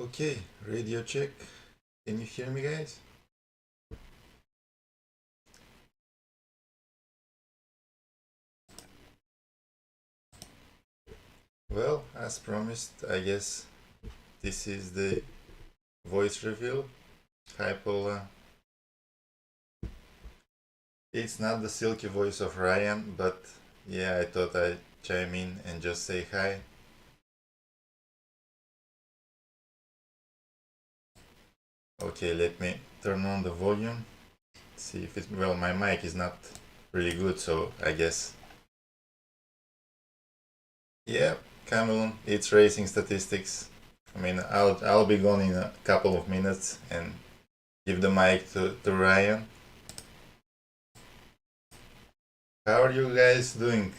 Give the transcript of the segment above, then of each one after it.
Okay, radio check. Can you hear me, guys? Well, as promised, I guess this is the voice reveal. Hi, Paula. It's not the silky voice of Ryan, but yeah, I thought I'd chime in and just say hi. Okay, let me turn on the volume. See if it's, well, my mic is not really good, so I guess. Yeah, Cameron, it's racing statistics. I mean, I'll be gone in a couple of minutes and give the mic to Ryan. How are you guys doing?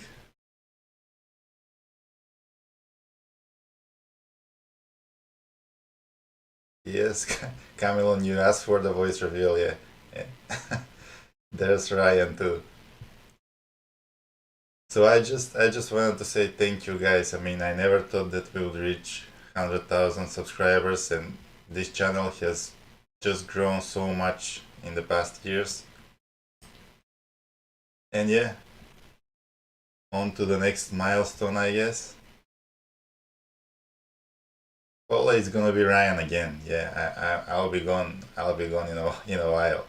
Yes, Cameron, you asked for the voice reveal, yeah. Yeah. There's Ryan too. So I just wanted to say thank you guys. I mean, I never thought that we would reach 100,000 subscribers, and this channel has just grown so much in the past years. And yeah, on to the next milestone, I guess. Well, it's gonna be Ryan again. Yeah, I'll be gone. I'll be gone in a while.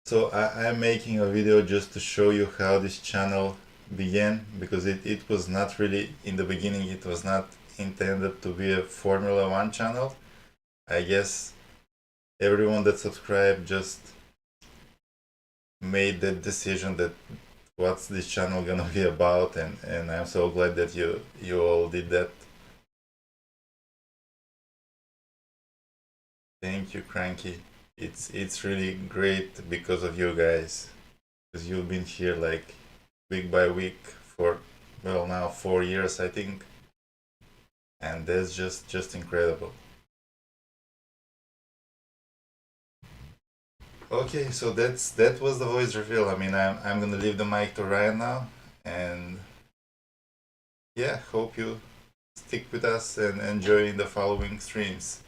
So I'm making a video just to show you how this channel began, because it was not really, in the beginning, it was not intended to be a Formula One channel. I guess everyone that subscribed just made that decision that what's this channel gonna be about, and I'm so glad that you all did that. Thank you, Cranky. It's really great because of you guys, because you've been here like week by week for, well, now 4 years, I think, and that's just incredible. Okay, so that was the voice reveal. I mean, I'm gonna leave the mic to Ryan now, and yeah, hope you stick with us and enjoy the following streams.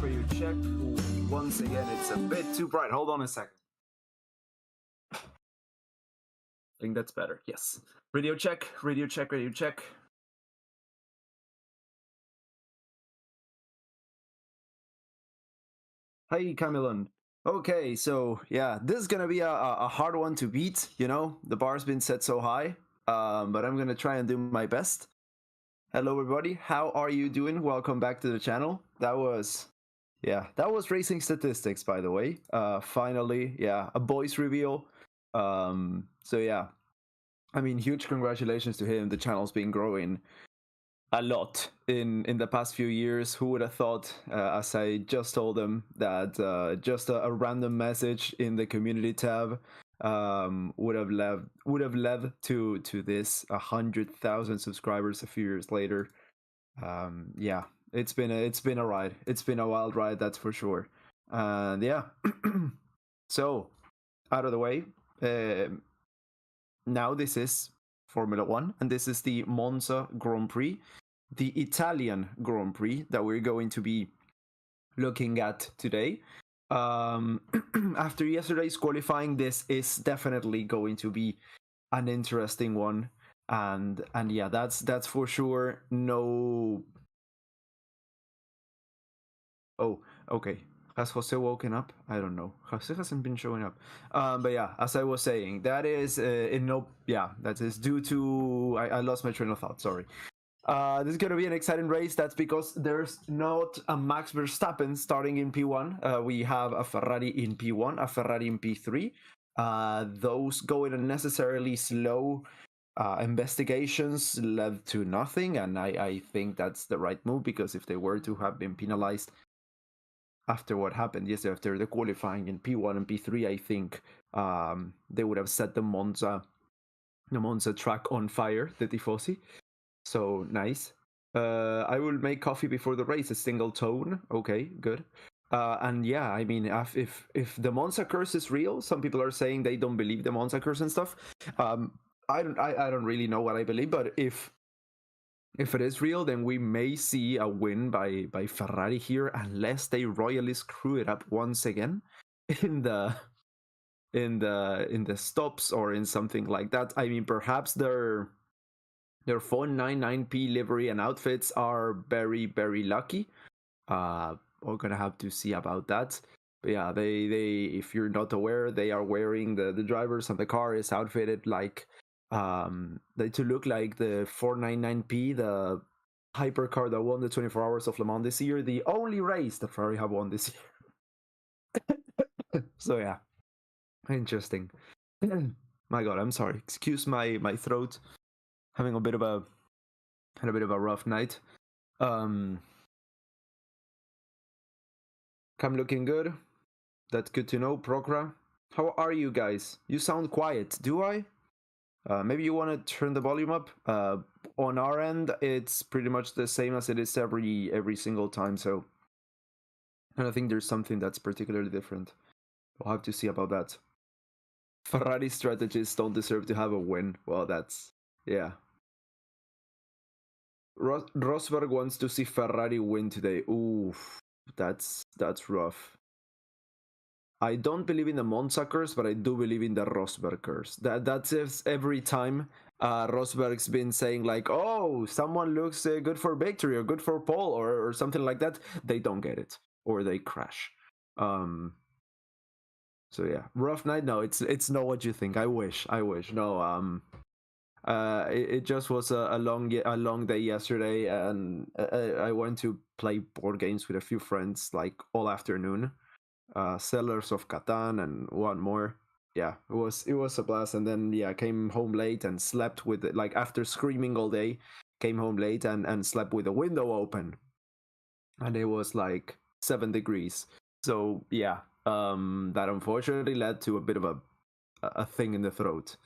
Radio check. Once again, it's a bit too bright. Hold on a second. I think that's better. Yes. Radio check, radio check, radio check. Hi, Camilon. Okay, so yeah, this is gonna be a hard one to beat. You know, the bar's been set so high, but I'm gonna try and do my best. Hello, everybody. How are you doing? Welcome back to the channel. That was racing statistics, by the way. Finally, yeah, a voice reveal. So yeah, I mean, huge congratulations to him. The channel's been growing a lot in the past few years. Who would have thought, as I just told them, that just a random message in the community tab would have led to this 100,000 subscribers a few years later. Yeah, it's been a ride. It's been a wild ride, that's for sure. And yeah, so out of the way. now this is Formula One, and this is the Monza Grand Prix, the Italian Grand Prix that we're going to be looking at today. After yesterday's qualifying, this is definitely going to be an interesting one, and yeah, that's for sure. No. Oh, okay. Has Jose woken up? I don't know. Jose hasn't been showing up. But yeah, as I was saying, that is that is due to I lost my train of thought. Sorry. This is going to be an exciting race. That's because there's not a Max Verstappen starting in P1. We have a Ferrari in P1, a Ferrari in P3. Those going unnecessarily slow investigations led to nothing, and I think that's the right move, because if they were to have been penalized after what happened yesterday, after the qualifying in P1 and P3, I think they would have set the Monza track on fire, the Tifosi. So nice. I will make coffee before the race, a single tone. Okay, good. And yeah, I mean, if the Monza curse is real, some people are saying they don't believe the Monza curse and stuff. I don't really know what I believe, but if it is real, then we may see a win by Ferrari here, unless they royally screw it up once again in the stops or in something like that. I mean, perhaps their 499p livery and outfits are very, very lucky. We're gonna have to see about that. But yeah, they if you're not aware, they are wearing the drivers and the car is outfitted like to look like the 499p, the hypercar that won the 24 Hours of Le Mans this year, the only race that Ferrari have won this year. So yeah, interesting. My God, I'm sorry. Excuse my throat. Having a bit of a rough night. Cam looking good. That's good to know. Progra, how are you guys? You sound quiet. Do I? Maybe you want to turn the volume up. On our end, it's pretty much the same as it is every single time. So I don't think there's something that's particularly different. We'll have to see about that. Ferrari strategists don't deserve to have a win. Well, that's yeah. Rosberg wants to see Ferrari win today. Ooh, that's rough. I don't believe in the Monza curse, but I do believe in the Rosberg curse. That's every time Rosberg's been saying like, "Oh, someone looks good for victory or good for pole or something like that." They don't get it or they crash. So yeah, rough night. No, it's not what you think. I wish. No. It just was a long day yesterday, and I went to play board games with a few friends like all afternoon. Sellers of Catan and one more. Yeah, it was a blast. And then yeah, came home late and slept with like after screaming all day, came home late and slept with the window open, and it was like 7 degrees. So yeah, that unfortunately led to a bit of a thing in the throat.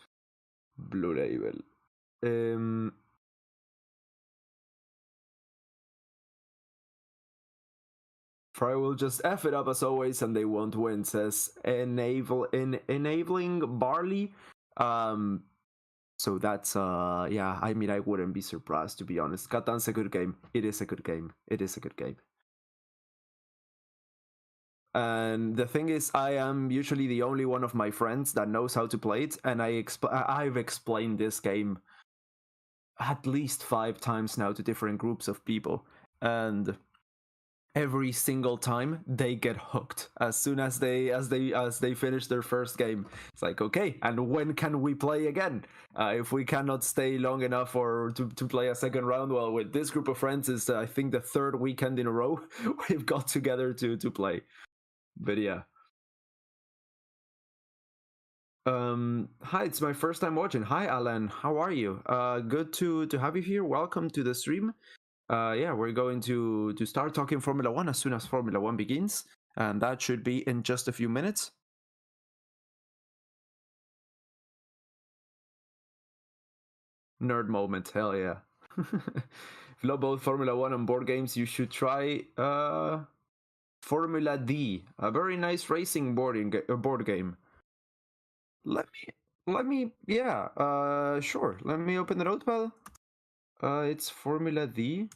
Blue Label. Fry will just F it up as always and they won't win, says enabling Barley. So that's yeah, I mean, I wouldn't be surprised, to be honest. Catan's a good game. It is a good game. And the thing is, I am usually the only one of my friends that knows how to play it, and I've explained this game at least 5 times now to different groups of people, and every single time they get hooked as soon as they finish their first game. It's like, okay, and when can we play again? If we cannot stay long enough or to play a second round, well, with this group of friends is I think the 3rd weekend in a row we've got together to play. But yeah. Hi, it's my first time watching. Hi Alan, how are you? Good to have you here. Welcome to the stream. Yeah, we're going to start talking Formula One as soon as Formula One begins, and that should be in just a few minutes. Nerd moment, hell yeah. If you love both Formula One and board games, you should try Formula D, a very nice racing board game. Let Let me, sure. Let me open the notepad. It's Formula D.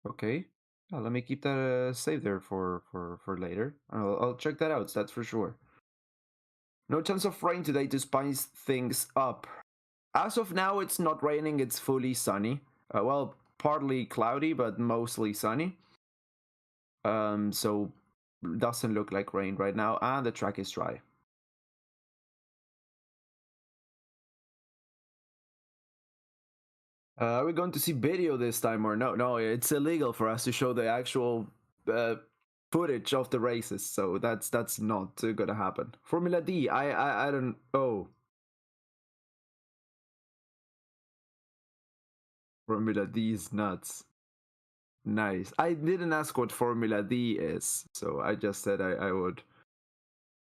Okay. Let me keep that saved there for later. I'll check that out. That's for sure. No chance of rain today to spice things up. As of now, it's not raining. It's fully sunny. Well, partly cloudy, but mostly sunny. So doesn't look like rain right now, and the track is dry. Are we going to see video this time or no? No, it's illegal for us to show the actual footage of the races, so that's not gonna happen. Formula D, I don't. Oh, Formula D is nuts. Nice. I didn't ask what Formula D is, so I just said I would.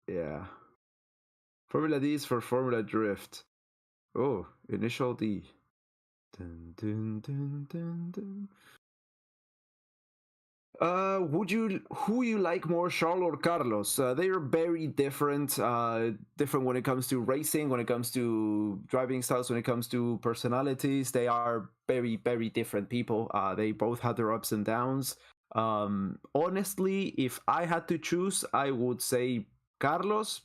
Yeah. Formula D is for Formula Drift. Oh, initial D. Dun, dun, dun, dun, dun. Who you like more, Charles or Carlos? They are very different. Different when it comes to racing, when it comes to driving styles, when it comes to personalities. They are very, very different people. They both have their ups and downs. Honestly, if I had to choose, I would say Carlos.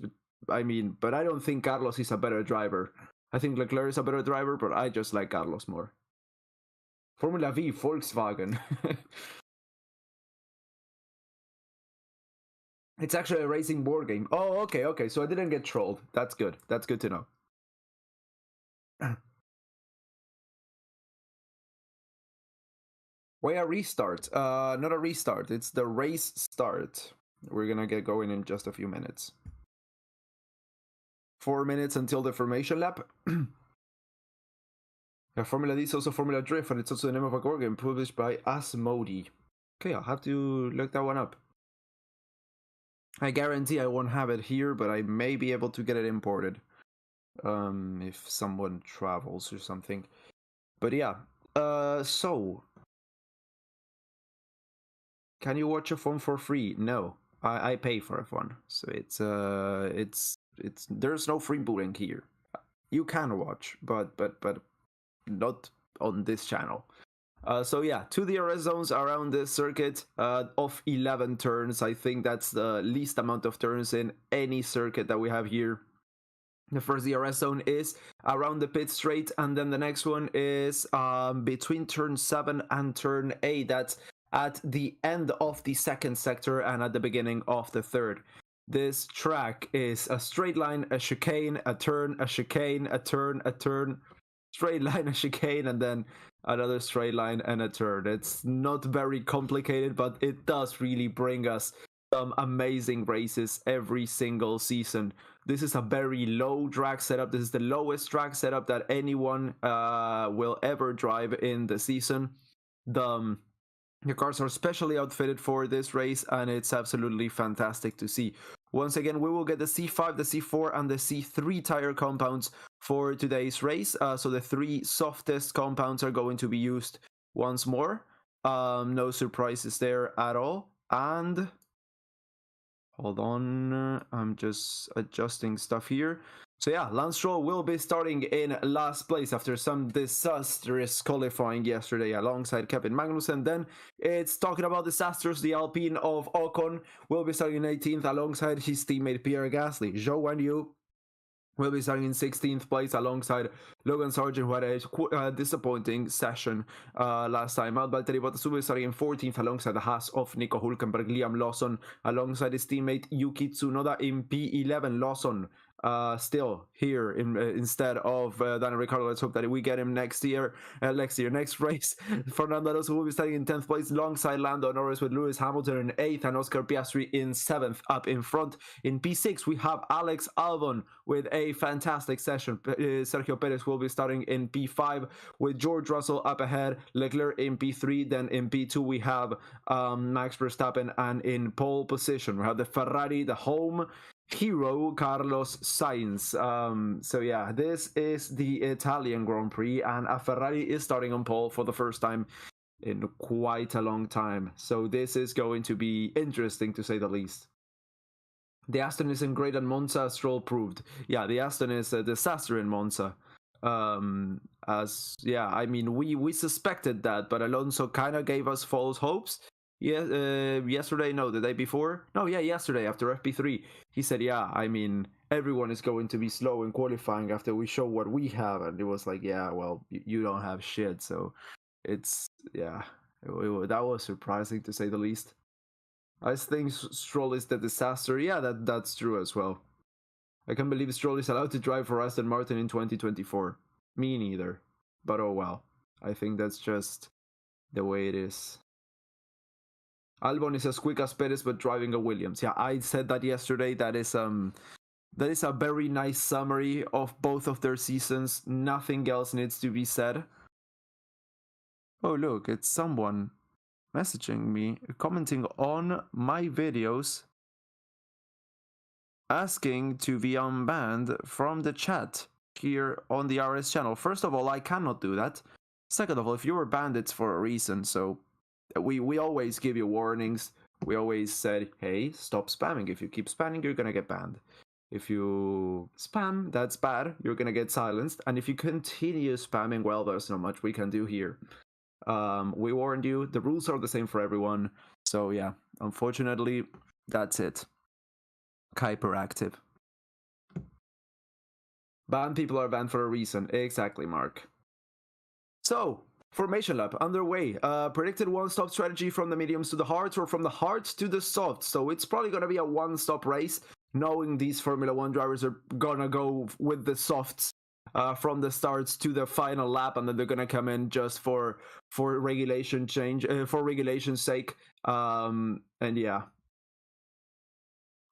I mean, but I don't think Carlos is a better driver. I think Leclerc is a better driver, but I just like Carlos more. Formula V, Volkswagen. It's actually a racing board game. Oh, okay. So I didn't get trolled. That's good. That's good to know. Why a restart? Not a restart. It's the race start. We're gonna get going in just a few minutes. 4 minutes until the formation lap. Formula D is also Formula Drift, and it's also the name of a board game published by Asmodee. Okay, I'll have to look that one up. I guarantee I won't have it here, but I may be able to get it imported. If someone travels or something. But yeah, so can you watch a phone for free? No, I pay for a phone, so it's there's no free booting here. You can watch, but not on this channel. So yeah, 2 DRS zones around this circuit of 11 turns. I think that's the least amount of turns in any circuit that we have here. The first DRS zone is around the pit straight, and then the next one is between turn 7 and turn 8. That's at the end of the second sector and at the beginning of the third. This track is a straight line, a chicane, a turn, a chicane, a turn, a turn, straight line, a chicane, and then another straight line and a turn. It's not very complicated, but it does really bring us some amazing races every single season. This is a very low drag setup. This is the lowest drag setup that anyone will ever drive in the season. The cars are specially outfitted for this race, and it's absolutely fantastic to see. Once again, we will get the C5, the C4, and the C3 tire compounds for today's race. So the 3 softest compounds are going to be used once more. No surprises there at all. And hold on, I'm just adjusting stuff here. So yeah, Lance Stroll will be starting in last place after some disastrous qualifying yesterday alongside Kevin Magnussen. Then it's talking about disasters. The Alpine of Ocon will be starting in 18th alongside his teammate Pierre Gasly. Zhou Guanyu will be starting in 16th place alongside Logan Sargent, who had a disappointing session last time out. Valtteri Bottas will be starting in 14th alongside the Haas of Nico Hülkenberg. Liam Lawson alongside his teammate Yuki Tsunoda in P11. Lawson still here instead of Daniel Ricciardo. Let's hope that we get him next race. Fernando Alonso will be starting in 10th place alongside Lando Norris, with Lewis Hamilton in 8th and Oscar Piastri in 7th. Up in front in P6 we have Alex Albon with a fantastic session. Sergio Perez will be starting in P5 with George Russell up ahead, Leclerc in P3. Then in P2 we have Max Verstappen, and in pole position we have the Ferrari, the home hero, Carlos Sainz. So yeah, this is the Italian Grand Prix, and a Ferrari is starting on pole for the first time in quite a long time. So this is going to be interesting, to say the least. The Aston isn't great at Monza, Stroll proved. Yeah, the Aston is a disaster in Monza. I mean, we suspected that, but Alonso kind of gave us false hopes. Yeah, yesterday, no, the day before, no, yeah, yesterday after FP3, he said, yeah, I mean, everyone is going to be slow in qualifying after we show what we have, and it was like, yeah, well, you don't have shit, so it's yeah, that was surprising to say the least. I think Stroll is the disaster. Yeah, that's true as well. I can't believe Stroll is allowed to drive for Aston Martin in 2024. Me neither. But oh well. I think that's just the way it is. Albon is as quick as Perez but driving a Williams. Yeah, I said that yesterday. That is a very nice summary of both of their seasons. Nothing else needs to be said. Oh look, it's someone messaging me, commenting on my videos, asking to be unbanned from the chat here on the RS channel. First of all, I cannot do that. Second of all, if you were banned, it's for a reason. So we always give you warnings. We always said, hey, stop spamming. If you keep spamming, you're gonna get banned. If you spam, that's bad. You're gonna get silenced. And if you continue spamming, well, there's not much we can do here. We warned you. The rules are the same for everyone. So yeah, unfortunately, that's it. Hyperactive. Banned people are banned for a reason. Exactly, Mark. So, formation lap underway. Predicted one-stop strategy from the mediums to the hards, or from the hards to the softs. So it's probably going to be a one-stop race, knowing these Formula 1 drivers are going to go with the softs from the starts to the final lap, and then they're going to come in just for regulation change, for regulation's sake. And yeah.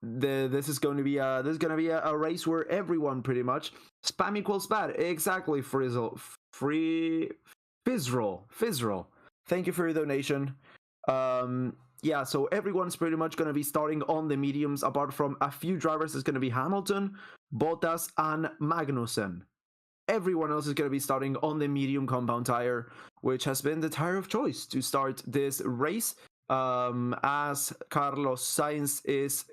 This is going to be a race where everyone pretty much spam equals bad. Exactly, Fizzle. Fizzroll. Thank you for your donation. Yeah, so everyone's pretty much going to be starting on the mediums, apart from a few drivers. It's going to be Hamilton, Bottas, and Magnussen. Everyone else is going to be starting on the medium compound tire, which has been the tire of choice to start this race. As Carlos Sainz is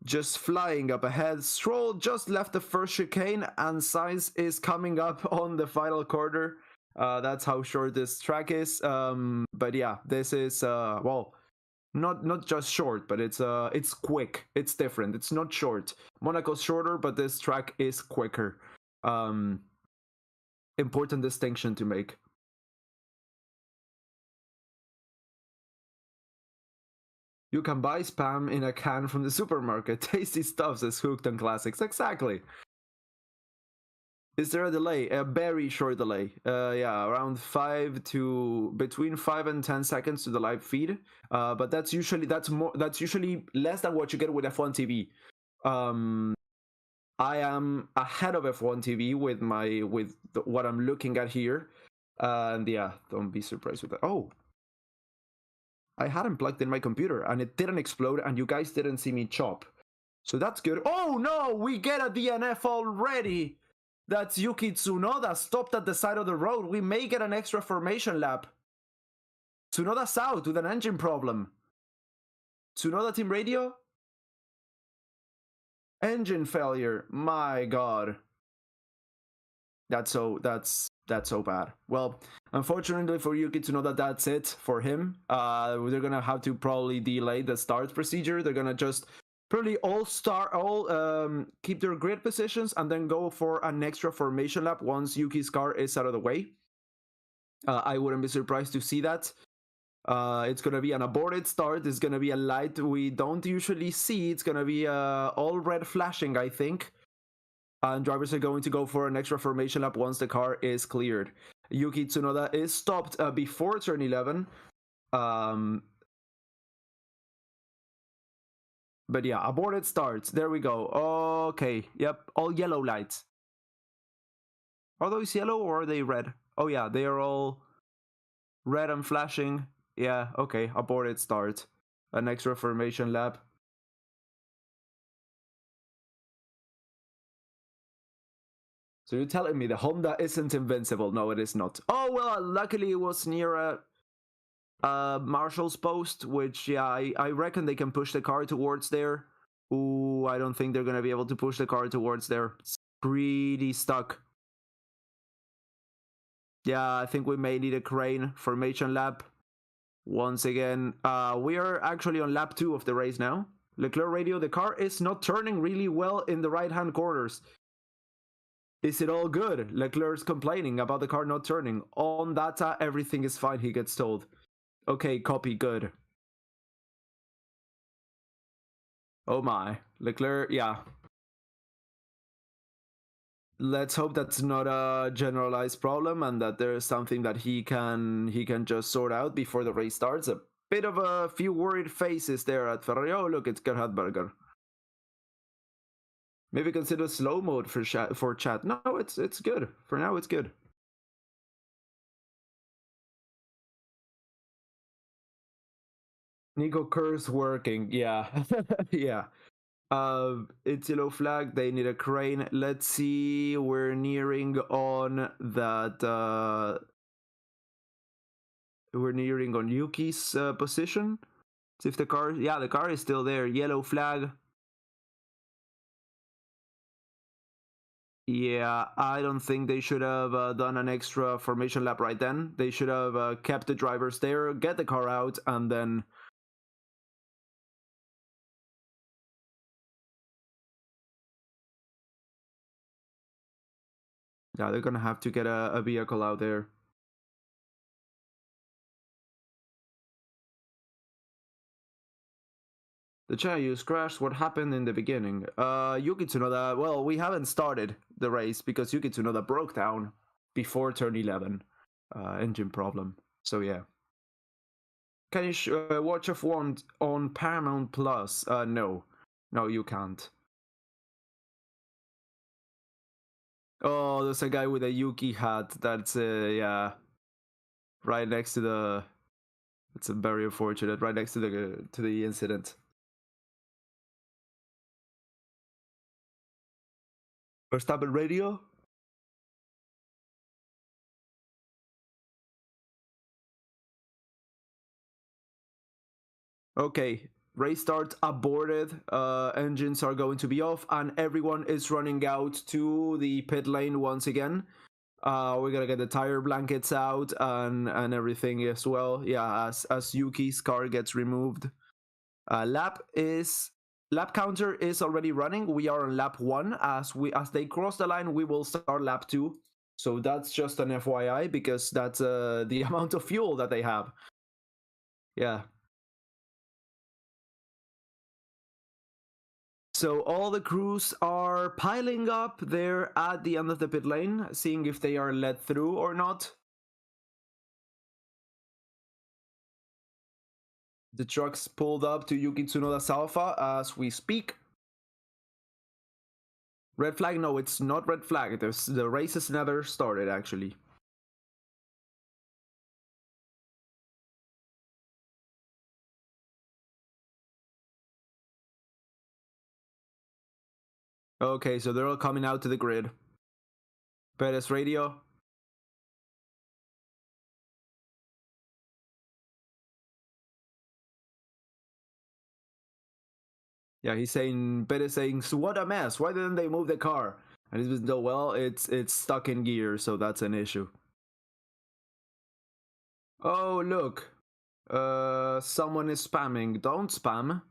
just flying up ahead. Stroll just left the first chicane, and Sainz is coming up on the final corner. That's how short this track is. But yeah, this is well, not just short, but it's quick. It's different. It's not short. Monaco's shorter, but this track is quicker. Important distinction to make. You can buy spam in a can from the supermarket. Tasty stuff, says Hooked on Classics. Exactly. Is there a delay? A very short delay. Yeah, around between 5 and 10 seconds to the live feed. But that's usually less than what you get with F1 TV. I am ahead of F1 TV with what I'm looking at here. And yeah, don't be surprised with that. Oh, I hadn't plugged in my computer and it didn't explode, and you guys didn't see me chop. So that's good. Oh no, we get a DNF already. That's Yuki Tsunoda stopped at the side of the road. We may get an extra formation lap. Tsunoda's out with an engine problem. Tsunoda team radio? Engine failure. My god. That's so bad. Well, unfortunately for Yuki Tsunoda, that's it for him. They're gonna have to probably delay the start procedure. They're gonna just probably keep their grid positions and then go for an extra formation lap once Yuki's car is out of the way. I wouldn't be surprised to see that. It's gonna be an aborted start. It's gonna be a light we don't usually see. It's gonna be all red flashing, I think. And drivers are going to go for an extra formation lap once the car is cleared. Yuki Tsunoda is stopped before turn 11. But yeah, aborted starts. There we go. Okay, yep, all yellow lights. Are those yellow or are they red? Oh yeah, they are all red and flashing. Yeah, okay, aborted start. An extra formation lap. So you're telling me the Honda isn't invincible? No, it is not. Oh, well, luckily it was near a Marshall's post, which, yeah, I reckon they can push the car towards there. Ooh, I don't think they're going to be able to push the car towards there. It's pretty stuck. Yeah, I think we may need a crane formation lap. Once again, we are actually on lap 2 of the race now. Leclerc radio, the car is not turning really well in the right-hand corners. Is it all good? Leclerc's complaining about the car not turning. On data, everything is fine, he gets told. Okay, copy, good. Oh my. Leclerc, yeah. Let's hope that's not a generalized problem and that there's something that he can just sort out before the race starts. A bit of a few worried faces there at Ferrari. Oh, look, it's Gerhard Berger. Maybe consider slow mode for chat. No, it's good. For now, it's good. Nico Kerr's working. Yeah. Yeah. It's yellow flag. They need a crane. Let's see. We're nearing on that. We're nearing on Yuki's position. See if the car. Yeah, the car is still there. Yellow flag. Yeah, I don't think they should have done an extra formation lap right then. They should have kept the drivers there, get the car out, and then. Yeah, they're gonna have to get a vehicle out there. The Chayus crashed. What happened in the beginning? Yuki Tsunoda. Well, we haven't started the race because Yuki Tsunoda broke down before turn 11. Engine problem. So yeah. Can you watch F1 on Paramount Plus? No. No, you can't. Oh, there's a guy with a Yuki hat. That's yeah, right next to the. It's very unfortunate. Right next to the incident. Verstappen radio. Okay, race start aborted. Engines are going to be off, and everyone is running out to the pit lane once again. We're gonna get the tire blankets out and everything as well. Yeah, as Yuki's car gets removed. Lap counter is already running. We are on lap 1. As they cross the line, we will start lap 2. So that's just an FYI because that's the amount of fuel that they have. Yeah. So all the crews are piling up there at the end of the pit lane, seeing if they are let through or not. The trucks pulled up to Yuki Tsunoda's Alpha as we speak. Red flag? No, it's not red flag. The race has never started, actually. Okay, so they're all coming out to the grid. Perez radio. Yeah, he's saying, Perez saying, so what a mess. Why didn't they move the car? And he's been, well, it's stuck in gear, so that's an issue. Oh, look. Someone is spamming. Don't spam.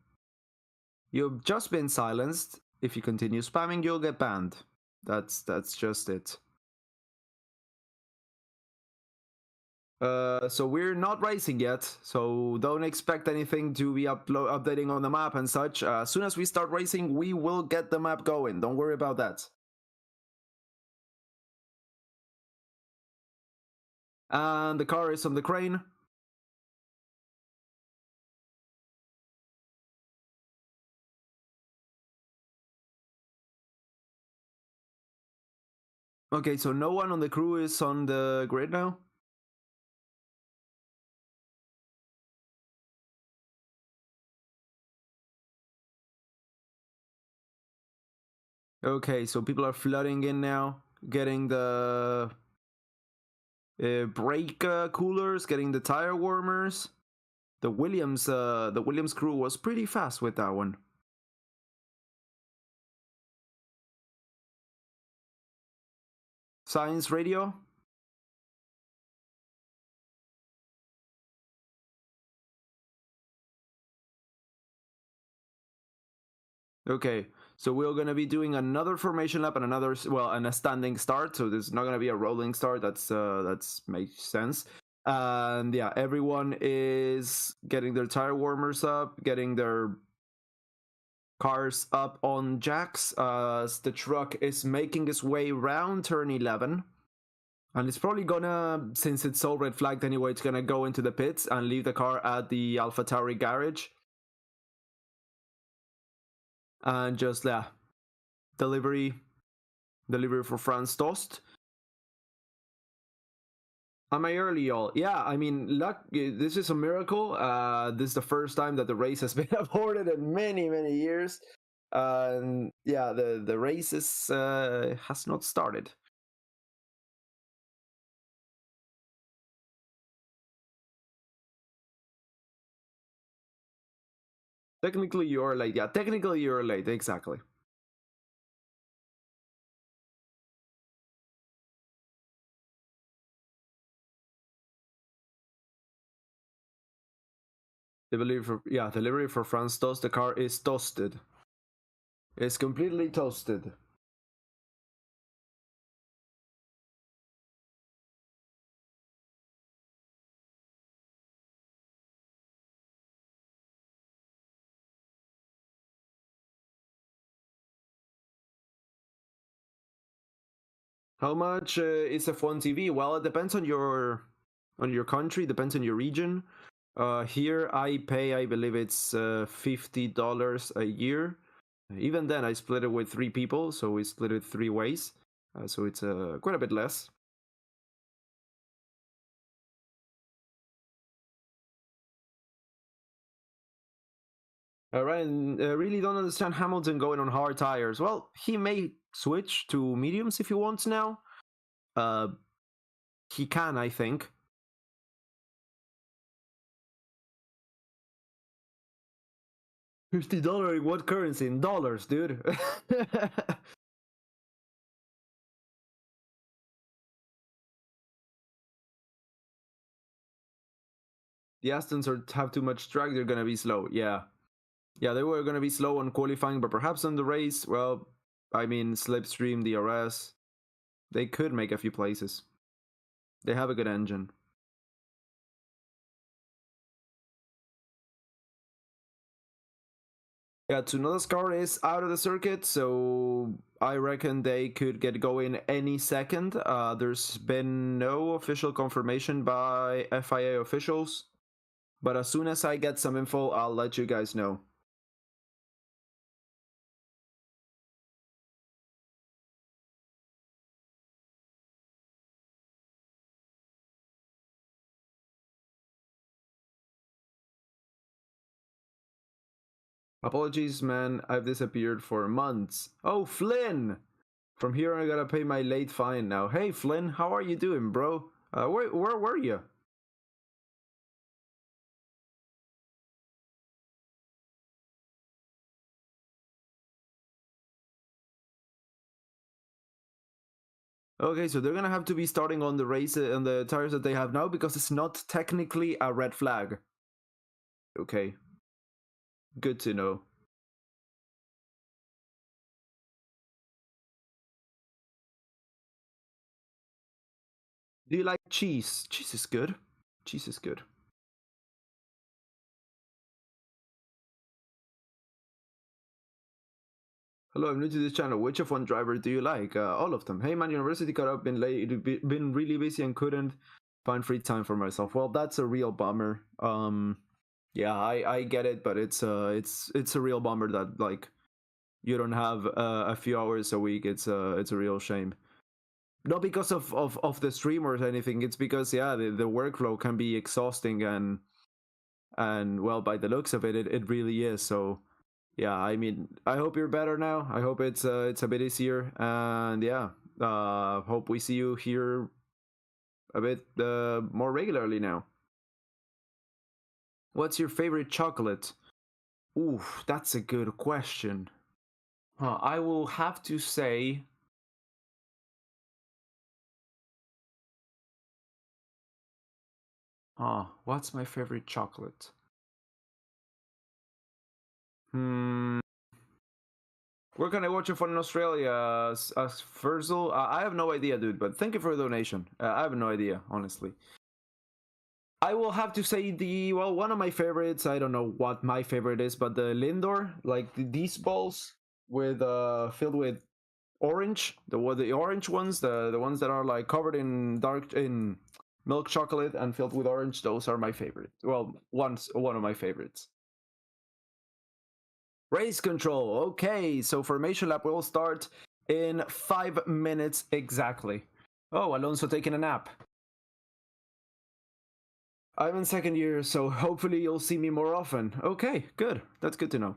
You've just been silenced. If you continue spamming, you'll get banned. That's just it. So we're not racing yet, so don't expect anything to be updating on the map and such. As soon as we start racing, we will get the map going. Don't worry about that. And the car is on the crane. Okay, so no one on the crew is on the grid now? Okay, so people are flooding in now, getting the brake coolers, getting the tire warmers. The Williams crew was pretty fast with that one. Science Radio. Okay, so we're gonna be doing another formation lap and and a standing start. So there's not gonna be a rolling start. That's makes sense. And yeah, everyone is getting their tire warmers up, getting their cars up on jacks as the truck is making its way round turn 11. And it's probably gonna, since it's all red flagged anyway, it's gonna go into the pits and leave the car at the AlphaTauri garage. And just, yeah, delivery for Franz Tost. Am I early, y'all? Yeah, I mean, luck. This is a miracle. This is the first time that the race has been aborted in many, many years. And yeah, the race has not started. Technically, you're late. Yeah, technically, you're late. Exactly. Delivery for Franz Tost. The car is toasted. It's completely toasted. How much is F1 TV? Well, it depends on your country, depends on your region. Here I pay, I believe it's $50 a year. Even then, I split it with 3 people, so we split it 3 ways. So it's quite a bit less. Ryan, really don't understand Hamilton going on hard tires. Well, he may switch to mediums if he wants now. He can, I think. $50 in what currency? In dollars, dude. The Astons have too much drag, they're gonna be slow. Yeah. Yeah, they were gonna be slow on qualifying, but perhaps on the race, well, I mean, Slipstream, DRS, they could make a few places. They have a good engine. Yeah, Tsunoda's car is out of the circuit, so I reckon they could get going any second. There's been no official confirmation by FIA officials, but as soon as I get some info, I'll let you guys know. Apologies, man, I've disappeared for months. Oh, Flynn! From here, I gotta pay my late fine now. Hey, Flynn, how are you doing, bro? Where were you? Okay, so they're gonna have to be starting on the race on the tires that they have now because it's not technically a red flag. Okay, good to know. Do you like cheese? Cheese is good. Cheese is good. Hello, I'm new to this channel. Which F1 driver do you like? All of them. Hey man, university caught up, been late, been really busy and couldn't find free time for myself. Well, that's a real bummer. Yeah, I get it, but it's a real bummer that like you don't have a few hours a week. It's a real shame. Not because of the stream or anything. It's because yeah, the workflow can be exhausting and well, by the looks of it, it really is. So yeah, I mean, I hope you're better now. I hope it's a bit easier, and yeah, hope we see you here a bit more regularly now. What's your favorite chocolate? Ooh, that's a good question. I will have to say What's my favorite chocolate? Hmm. Where can I watch it from in Australia? Furzal? I have no idea, dude, but thank you for the donation. I have no idea, honestly. I will have to say one of my favorites, I don't know what my favorite is, but the Lindor, like these balls with filled with orange, the orange ones, the ones that are like covered in milk chocolate and filled with orange, those are my favorite. Well, one of my favorites. Race control. Okay, so formation lap will start in 5 minutes exactly. Oh, Alonso taking a nap. I'm in second year, so hopefully you'll see me more often. Okay, good. That's good to know.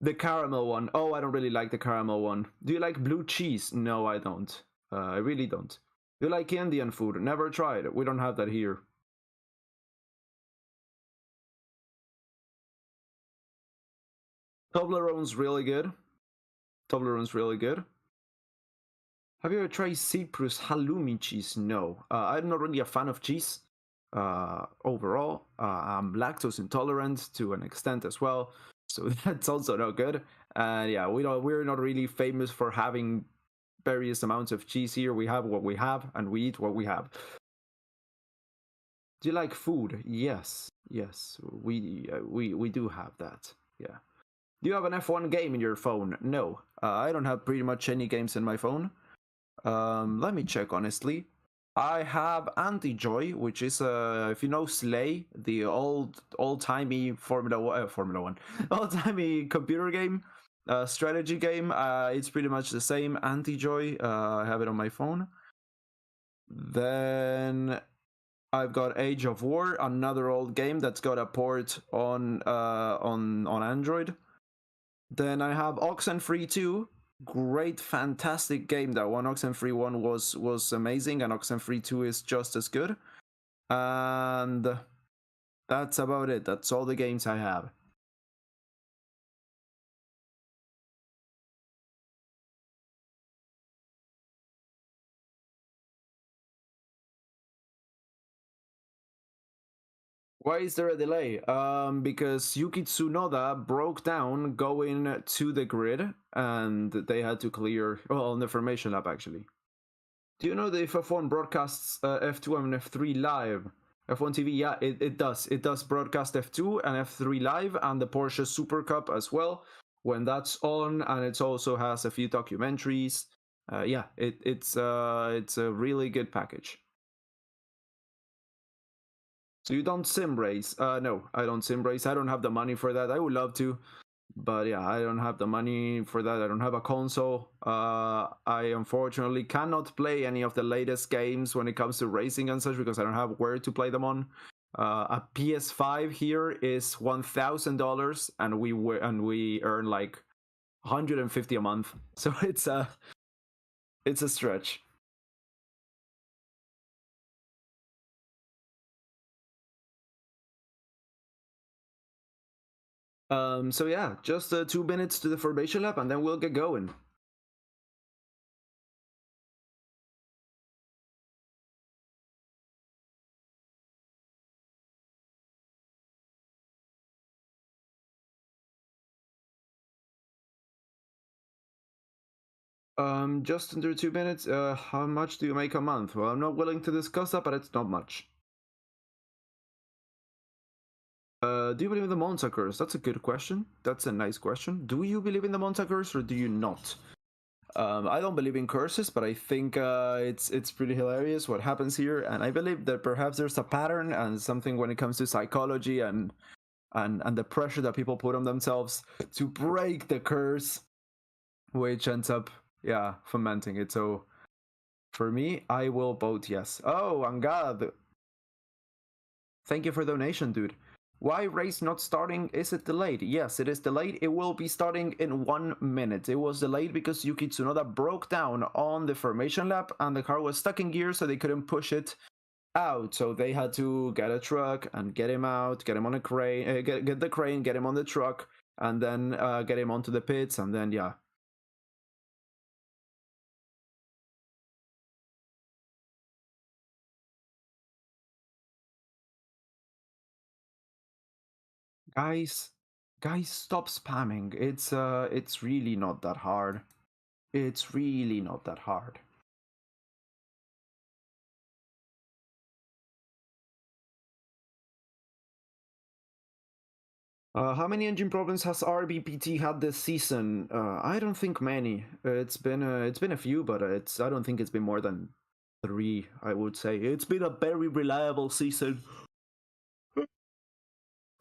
The caramel one. Oh, I don't really like the caramel one. Do you like blue cheese? No, I don't. I really don't. Do you like Indian food? Never tried. We don't have that here. Toblerone's really good. Toblerone's really good. Have you ever tried Cyprus halloumi cheese? No. I'm not really a fan of cheese. Overall, I'm lactose intolerant to an extent as well, so that's also not good. And yeah, we're not really famous for having various amounts of cheese here. We have what we have, and we eat what we have. Do you like food? Yes, yes, we do have that. Yeah. Do you have an F1 game in your phone? No, I don't have pretty much any games in my phone. Let me check honestly. I have Anti-Joy, which is if you know Slay, the old timey Formula One, old timey computer game, strategy game. It's pretty much the same. Anti-Joy. I have it on my phone. Then I've got Age of War, another old game that's got a port on Android. Then I have Oxenfree 2. Great, fantastic game. That one Oxenfree 1 was amazing, and Oxenfree 2 is just as good. And that's about it. That's all the games I have. Why is there a delay? Because Yuki Tsunoda broke down going to the grid, and they had to clear, well, on the formation lap actually. Do you know that if F1 broadcasts F2 and F3 live, F1 TV, yeah, it does. It does broadcast F2 and F3 live, and the Porsche Super Cup as well when that's on, and it also has a few documentaries. Yeah, it's a really good package. So you don't sim race? No, I don't sim race. I don't have the money for that. I would love to, but yeah, I don't have the money for that. I don't have a console. I unfortunately cannot play any of the latest games when it comes to racing and such because I don't have where to play them on. A PS5 here is $1,000, and we earn like 150 a month, so it's a stretch. So yeah, just 2 minutes to the formation lap, and then we'll get going. Just under 2 minutes. How much do you make a month? Well, I'm not willing to discuss that, but it's not much. Do you believe in the Monza curse? That's a good question. That's a nice question. Do you believe in the Monza curse or do you not? I don't believe in curses, but I think it's pretty hilarious what happens here, and I believe that perhaps there's a pattern and something when it comes to psychology and the pressure that people put on themselves to break the curse, which ends up fomenting it. So for me, I will vote yes. Oh, Angad, thank you for the donation, dude. Why race not starting? Is it delayed? Yes, it is delayed. It will be starting in 1 minute. It was delayed because Yuki Tsunoda broke down on the formation lap and the car was stuck in gear, so they couldn't push it out. So they had to get a truck and get him out, get him on a crane, get the crane, get him on the truck, and then get him onto the pits, and then yeah. Guys, stop spamming. It's really not that hard. It's really not that hard. How many engine problems has RBPT had this season? I don't think many. It's been a few, but I don't think it's been more than 3. I would say it's been a very reliable season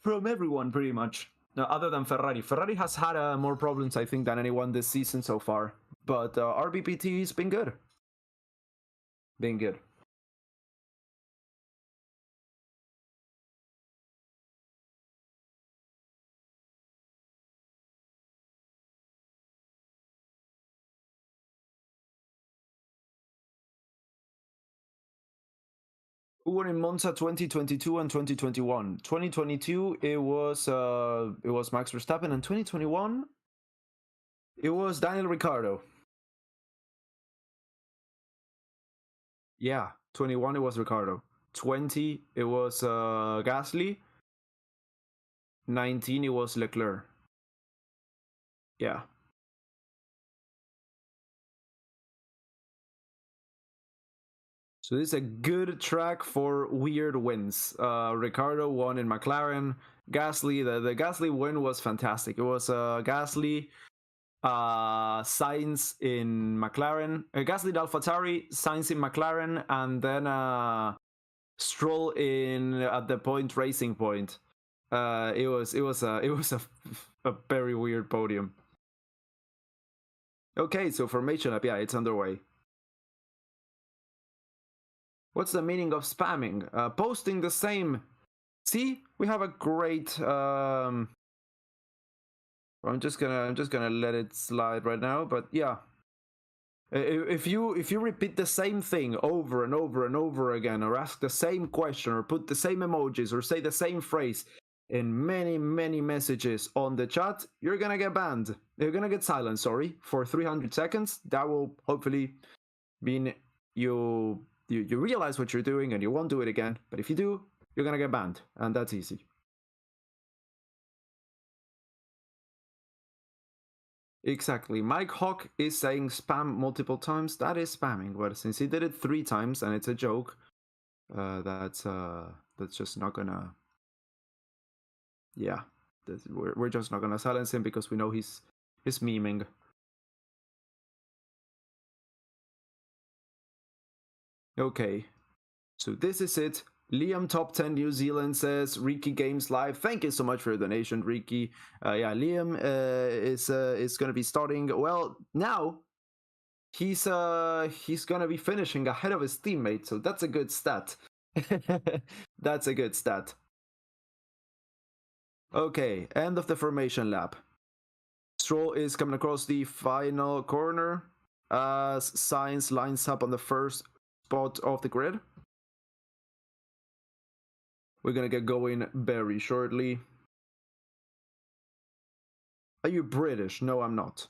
from everyone, pretty much. Other than Ferrari. Ferrari has had more problems, I think, than anyone this season so far. But RBPT's been good. Been good. Who won in Monza 2022 and 2021? 2022 it was Max Verstappen, and 2021 it was Daniel Ricciardo. Yeah, 21 it was Ricciardo. 20 it was Gasly. 19 it was Leclerc. Yeah. So this is a good track for weird wins. Ricciardo won in McLaren. Gasly, the Gasly win was fantastic. It was Gasly, Sainz in McLaren, Gasly AlphaTauri, Sainz in McLaren, and then Stroll in at the point racing point. It was a very weird podium. Okay, so formation up, yeah, it's underway. What's the meaning of spamming? Posting the same. See, we have a great. I'm just gonna let it slide right now. But yeah, if you repeat the same thing over and over and over again, or ask the same question, or put the same emojis, or say the same phrase in many messages on the chat, you're gonna get banned. You're gonna get silenced. Sorry, for 300 seconds. That will hopefully mean you realize what you're doing and you won't do it again. But if you do, you're gonna get banned, and that's easy. Exactly. Mike Hawk is saying spam multiple times. That is spamming, but since he did it 3 times and it's a joke, that's just not gonna. Yeah, we're just not gonna silence him because we know he's memeing. Okay, so this is it. Liam Top 10 New Zealand says Ricky Games Live. Thank you so much for your donation, Ricky. Yeah, Liam is gonna be starting. Well, now he's gonna be finishing ahead of his teammate, so that's a good stat. That's a good stat. Okay, end of the formation lap. Stroll is coming across the final corner as Sainz lines up on the first spot of the grid. We're gonna get going very shortly. Are you British? No, I'm not.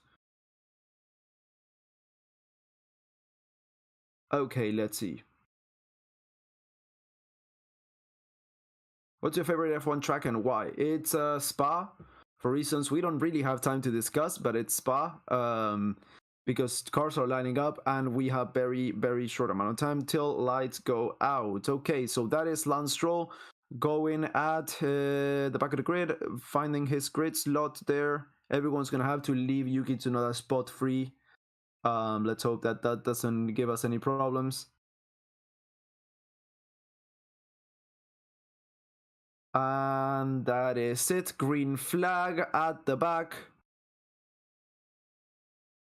Okay, let's see. What's your favorite F1 track and why? It's Spa, for reasons we don't really have time to discuss, but it's Spa, because cars are lining up and we have very short amount of time till lights go out. Okay, so that is Lance Stroll going at the back of the grid, finding his grid slot there. Everyone's gonna have to leave Yuki Tsunoda spot free. Let's hope that doesn't give us any problems. And that is it. Green flag at the back.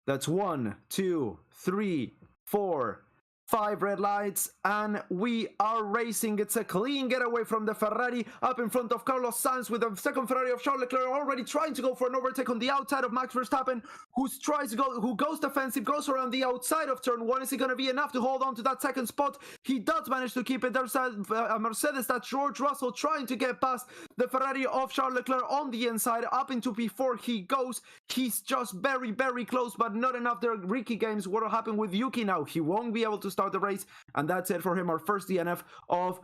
That's 1, 2, 3, 4, 5 red lights, and we are racing. It's a clean getaway from the Ferrari up in front of Carlos Sainz, with the second Ferrari of Charles Leclerc already trying to go for an overtake on the outside of Max Verstappen, who goes defensive, goes around the outside of turn 1. Is he going to be enough to hold on to that second spot? He does manage to keep it. There's a Mercedes, that's George Russell trying to get past the Ferrari of Charles Leclerc on the inside. Up into P4 he goes. He's just very close, but not enough there. Ricky Games, what will happen with Yuki now? He won't be able to start start the race, and that's it for him. Our first DNF of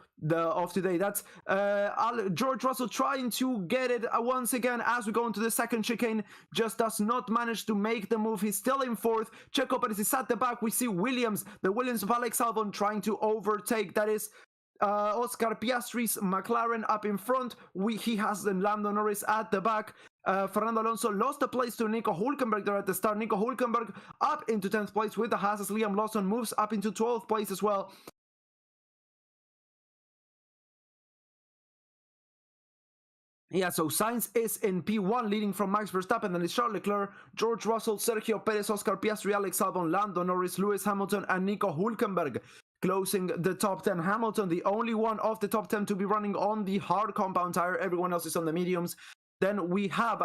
today. That's George Russell trying to get it once again as we go into the second chicane. Just does not manage to make the move. He's still in fourth. Checo Perez is at the back. We see the Williams of Alex Albon trying to overtake. That is Oscar Piastri's McLaren up in front. He has Lando Norris at the back. Fernando Alonso lost the place to Nico Hülkenberg there at the start. Nico Hülkenberg up into 10th place with the Haas. Liam Lawson moves up into 12th place as well. Yeah, so Sainz is in P1, leading from Max Verstappen. Then it's Charles Leclerc, George Russell, Sergio Perez, Oscar Piastri, Alex Albon, Lando Norris, Lewis Hamilton, and Nico Hülkenberg closing the top 10. Hamilton, the only one of the top 10 to be running on the hard compound tire. Everyone else is on the mediums. Then we have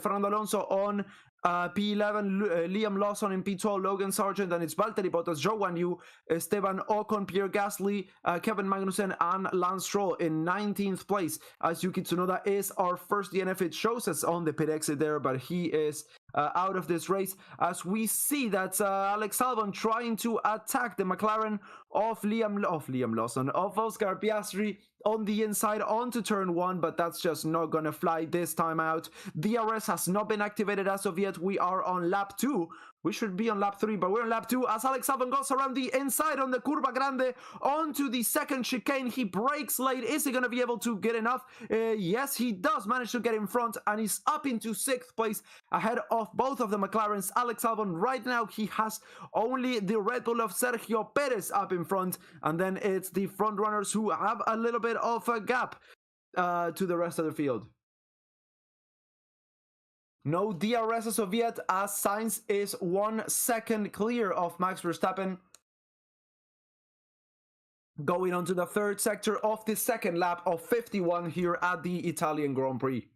Fernando Alonso on P11, Liam Lawson in P12, Logan Sargent, and it's Valtteri Bottas, Zhou Guanyu, Esteban Ocon, Pierre Gasly, Kevin Magnussen, and Lance Stroll in 19th place. As Yuki Tsunoda is our first DNF. It shows us on the pit exit there, but he is out of this race, as we see that Alex Albon trying to attack the McLaren of Liam Lawson, of Oscar Piastri on the inside onto turn 1, but that's just not gonna fly this time out. DRS has not been activated as of yet. We are on lap 2. We should be on lap 3, but we're on lap 2 as Alex Albon goes around the inside on the Curva Grande onto the second chicane. He brakes late. Is he going to be able to get enough? Yes, he does manage to get in front, and he's up into 6th place ahead of both of the McLarens. Alex Albon right now, he has only the Red Bull of Sergio Perez up in front, and then it's the front runners who have a little bit of a gap to the rest of the field. No DRS as of yet, as Sainz is 1 second clear of Max Verstappen. Going on to the third sector of the second lap of 51 here at the Italian Grand Prix.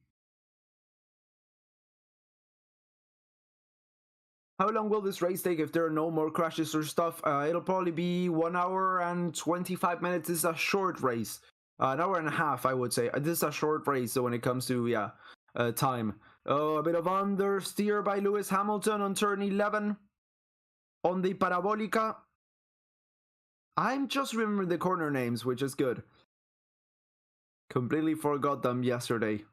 How long will this race take if there are no more crashes or stuff? It'll probably be 1 hour and 25 minutes. This is a short race. An hour and a half, I would say. This is a short race, so when it comes to, time. Oh, a bit of understeer by Lewis Hamilton on turn 11 on the Parabolica. I'm just remembering the corner names, which is good. Completely forgot them yesterday.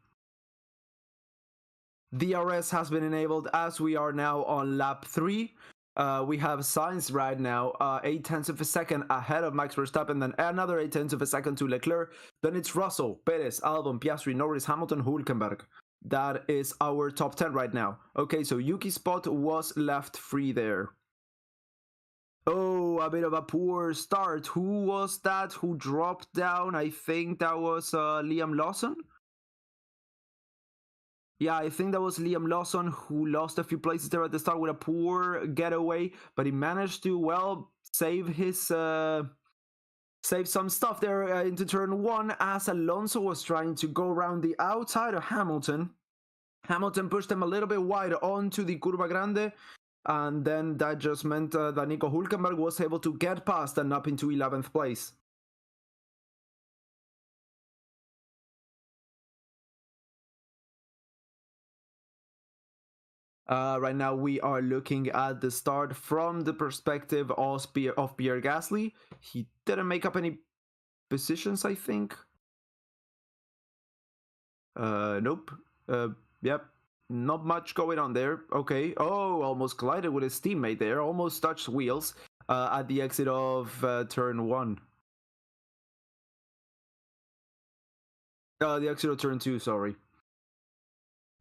DRS has been enabled as we are now on lap 3. We have Sainz right now 0.8 of a second ahead of Max Verstappen, then another 0.8 of a second to Leclerc. Then it's Russell, Perez, Albon, Piastri, Norris, Hamilton, Hülkenberg. That is our top 10 right now. Okay, so Yuki's spot was left free there. Oh, a bit of a poor start. Who was that who dropped down? I think that was Liam Lawson. Yeah, I think that was Liam Lawson who lost a few places there at the start with a poor getaway, but he managed to, well, save his save some stuff there into turn 1 as Alonso was trying to go around the outside of Hamilton. Hamilton pushed him a little bit wide onto the Curva Grande, and then that just meant that Nico Hülkenberg was able to get past and up into 11th place. Right now we are looking at the start from the perspective of Pierre Gasly. He didn't make up any positions, I think. Nope. Yep. Not much going on there. Okay. Oh, almost collided with his teammate there. Almost touched wheels at the exit of turn 1. The exit of turn 2, sorry.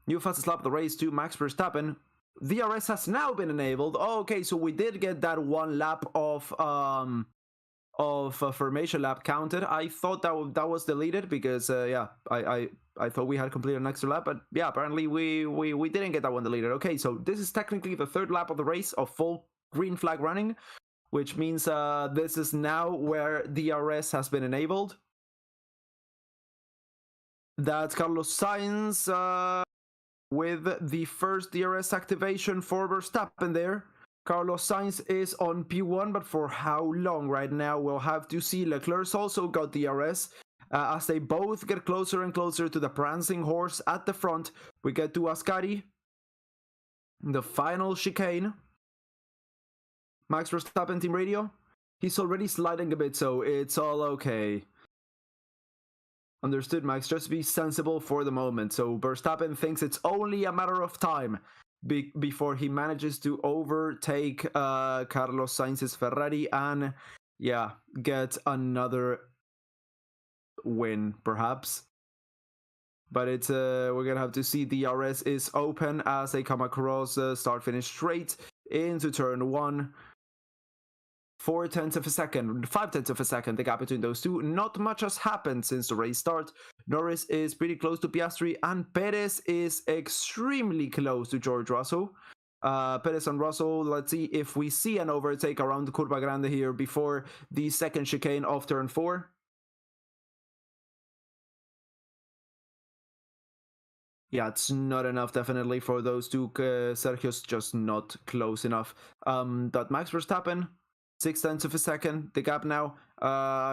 New fastest lap of the race to Max Verstappen. DRS has now been enabled. Oh, okay, so we did get that 1 lap of formation lap counted. I thought that was deleted because I thought we had completed an extra lap, but yeah, apparently we didn't get that one deleted. Okay, so this is technically the 3rd lap of the race of full green flag running, which means this is now where DRS has been enabled. That's Carlos Sainz with the first DRS activation for Verstappen there. Carlos Sainz is on P1, but for how long right now, we'll have to see. Leclerc's also got DRS. As they both get closer and closer to the prancing horse at the front, we get to Ascari. The final chicane. Max Verstappen, team radio. He's already sliding a bit, so it's all okay. Understood, Max. Just be sensible for the moment. So Verstappen thinks it's only a matter of time before he manages to overtake Carlos Sainz's Ferrari and, yeah, get another win, perhaps. But it's we're gonna have to see. DRS is open as they come across start-finish straight into turn 1. 4/10 of a second, 5/10 of a second, the gap between those two. Not much has happened since the race start. Norris is pretty close to Piastri, and Perez is extremely close to George Russell. Perez and Russell, let's see if we see an overtake around the Curva Grande here before the second chicane of turn 4. Yeah, it's not enough, definitely, for those two. Sergio's just not close enough. That Max Verstappen, 0.6 of a second. The gap now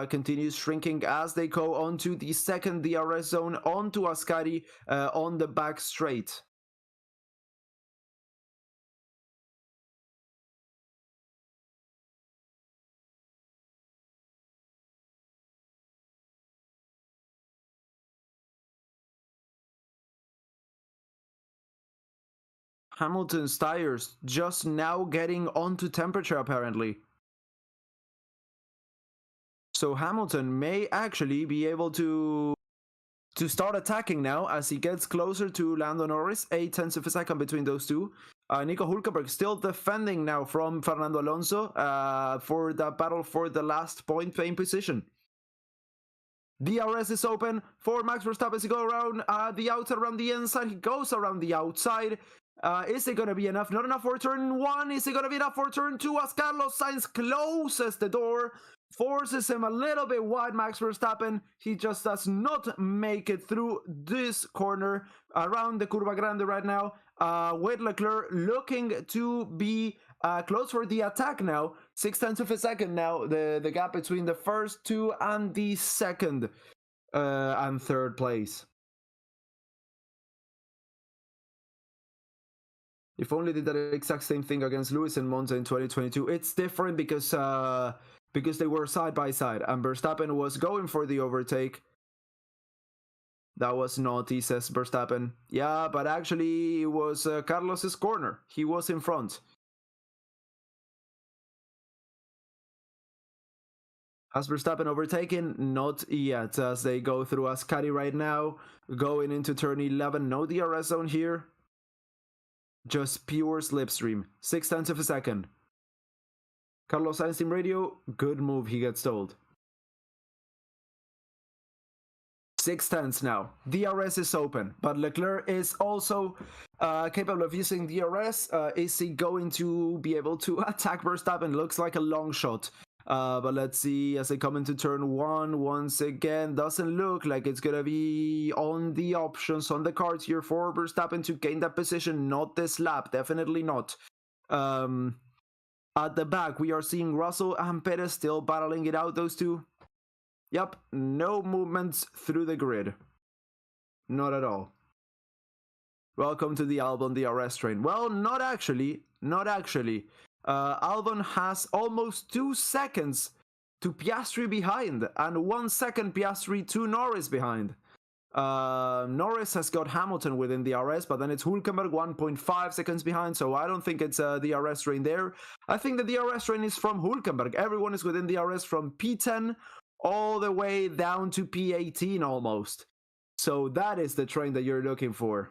continues shrinking as they go onto the second DRS zone, onto Ascari on the back straight. Hamilton's tires just now getting onto temperature, apparently. So Hamilton may actually be able to start attacking now as he gets closer to Lando Norris. 0.8 of a second between those two. Nico Hülkenberg still defending now from Fernando Alonso for the battle for the last point position. DRS is open for Max Verstappen to go around the outside, around the inside. He goes around the outside. Is it going to be enough? Not enough for turn 1. Is it going to be enough for turn 2 as Carlos Sainz closes the door? Forces him a little bit wide, Max Verstappen. He just does not make it through this corner around the Curva Grande right now. With Leclerc looking to be close for the attack now. 0.6 of a second now. The gap between the first two and the second and third place. If only did that exact same thing against Lewis and Monza in 2022. It's different because they were side by side and Verstappen was going for the overtake. That was naughty, says Verstappen. Yeah, but actually it was Carlos's corner. He was in front. Has Verstappen overtaken? Not yet, as they go through Ascari right now. Going into turn 11. No DRS zone here. Just pure slipstream. 0.6 of a second. Carlos Sainz team radio. Good move, he gets told. 0.6 now. DRS is open, but Leclerc is also capable of using DRS. Is he going to be able to attack Verstappen? Looks like a long shot. But let's see as they come into turn 1 once again. Doesn't look like it's gonna be on the options, on the cards here for Verstappen to gain that position. Not this lap, definitely not. At the back, we are seeing Russell and Perez still battling it out, those two. Yep, no movements through the grid. Not at all. Welcome to the Albon DRS train. Well, not actually. Not actually. Albon has almost 2 seconds to Piastri behind and 1 second Piastri to Norris behind. Norris has got Hamilton within the DRS, but then it's Hülkenberg 1.5 seconds behind, so I don't think it's the DRS train there. I think the DRS train is from Hülkenberg. Everyone is within the DRS from P10 all the way down to P18 almost. So that is the train that you're looking for.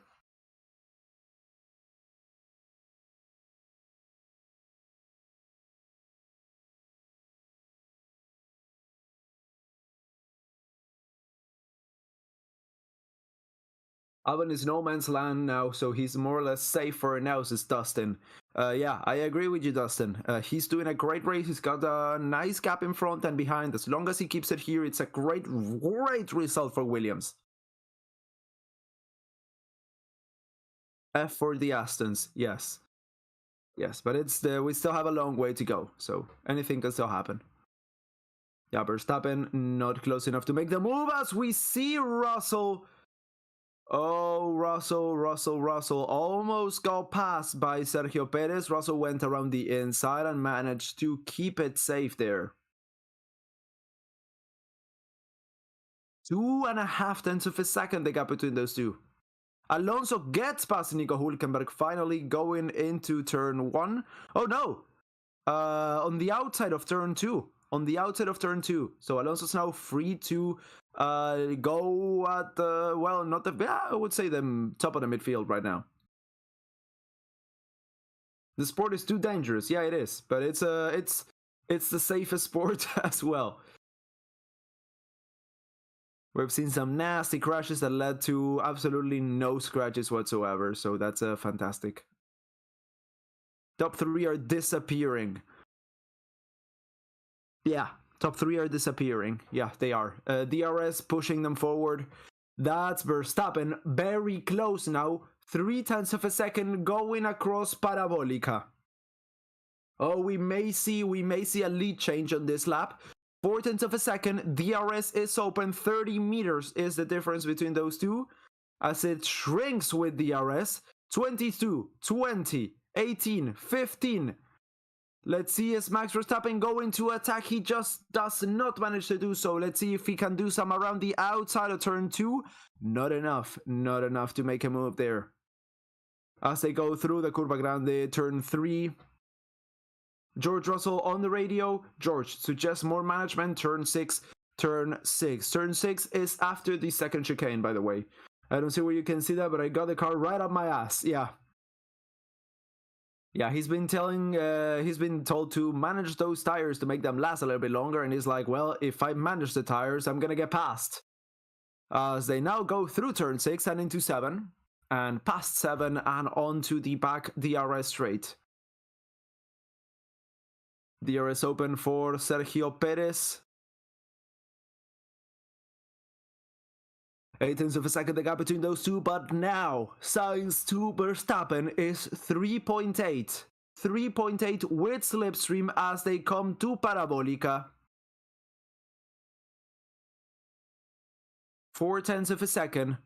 Albon is no man's land now, so he's more or less safe for now, says Dustin. Yeah, I agree with you, Dustin. He's doing a great race. He's got a nice gap in front and behind. As long as he keeps it here, it's a great result for Williams. F for the Astons, yes. Yes, but it's we still have a long way to go, so anything can still happen. Yeah, Verstappen not close enough to make the move as we see Russell. Oh, Russell almost got passed by Sergio Perez. Russell went around the inside and managed to keep it safe there. 2.5 tenths of a second the gap between those two. Alonso gets past Nico Hülkenberg, finally going into turn 1. Oh no! On the outside of turn 2. On the outside of turn 2. So Alonso's now free to go at the, well, not the, I would say the top of the midfield right now. The sport is too dangerous. Yeah, it is. But it's the safest sport as well. We've seen some nasty crashes that led to absolutely no scratches whatsoever. So that's fantastic. Top 3 are disappearing. Yeah, top 3 are disappearing. Yeah, they are. DRS pushing them forward. That's Verstappen very close now. 3 tenths of a second going across Parabolica. Oh, we may see a lead change on this lap. 4 tenths of a second. DRS is open. 30 meters is the difference between those two. As it shrinks with DRS. 22, 20, 18, 15. Let's see, is Max Verstappen going to attack? He just does not manage to do so. Let's see if he can do some around the outside of turn 2. Not enough. Not enough to make a move there. As they go through the Curva Grande, turn 3. George Russell on the radio. George suggests more management. Turn 6. Turn 6. Turn 6 is after the second chicane, by the way. I don't see where you can see that, but I got the car right up my ass. Yeah. Yeah, he's been told to manage those tires to make them last a little bit longer, and he's like, well, if I manage the tires, I'm gonna get past. As they now go through turn 6 and into 7, and past 7 and onto the back DRS straight. DRS open for Sergio Perez. 8 tenths of a second the gap between those two, but now Sainz to Verstappen is 3.8. 3.8 with slipstream as they come to Parabolica. 4 tenths of a second.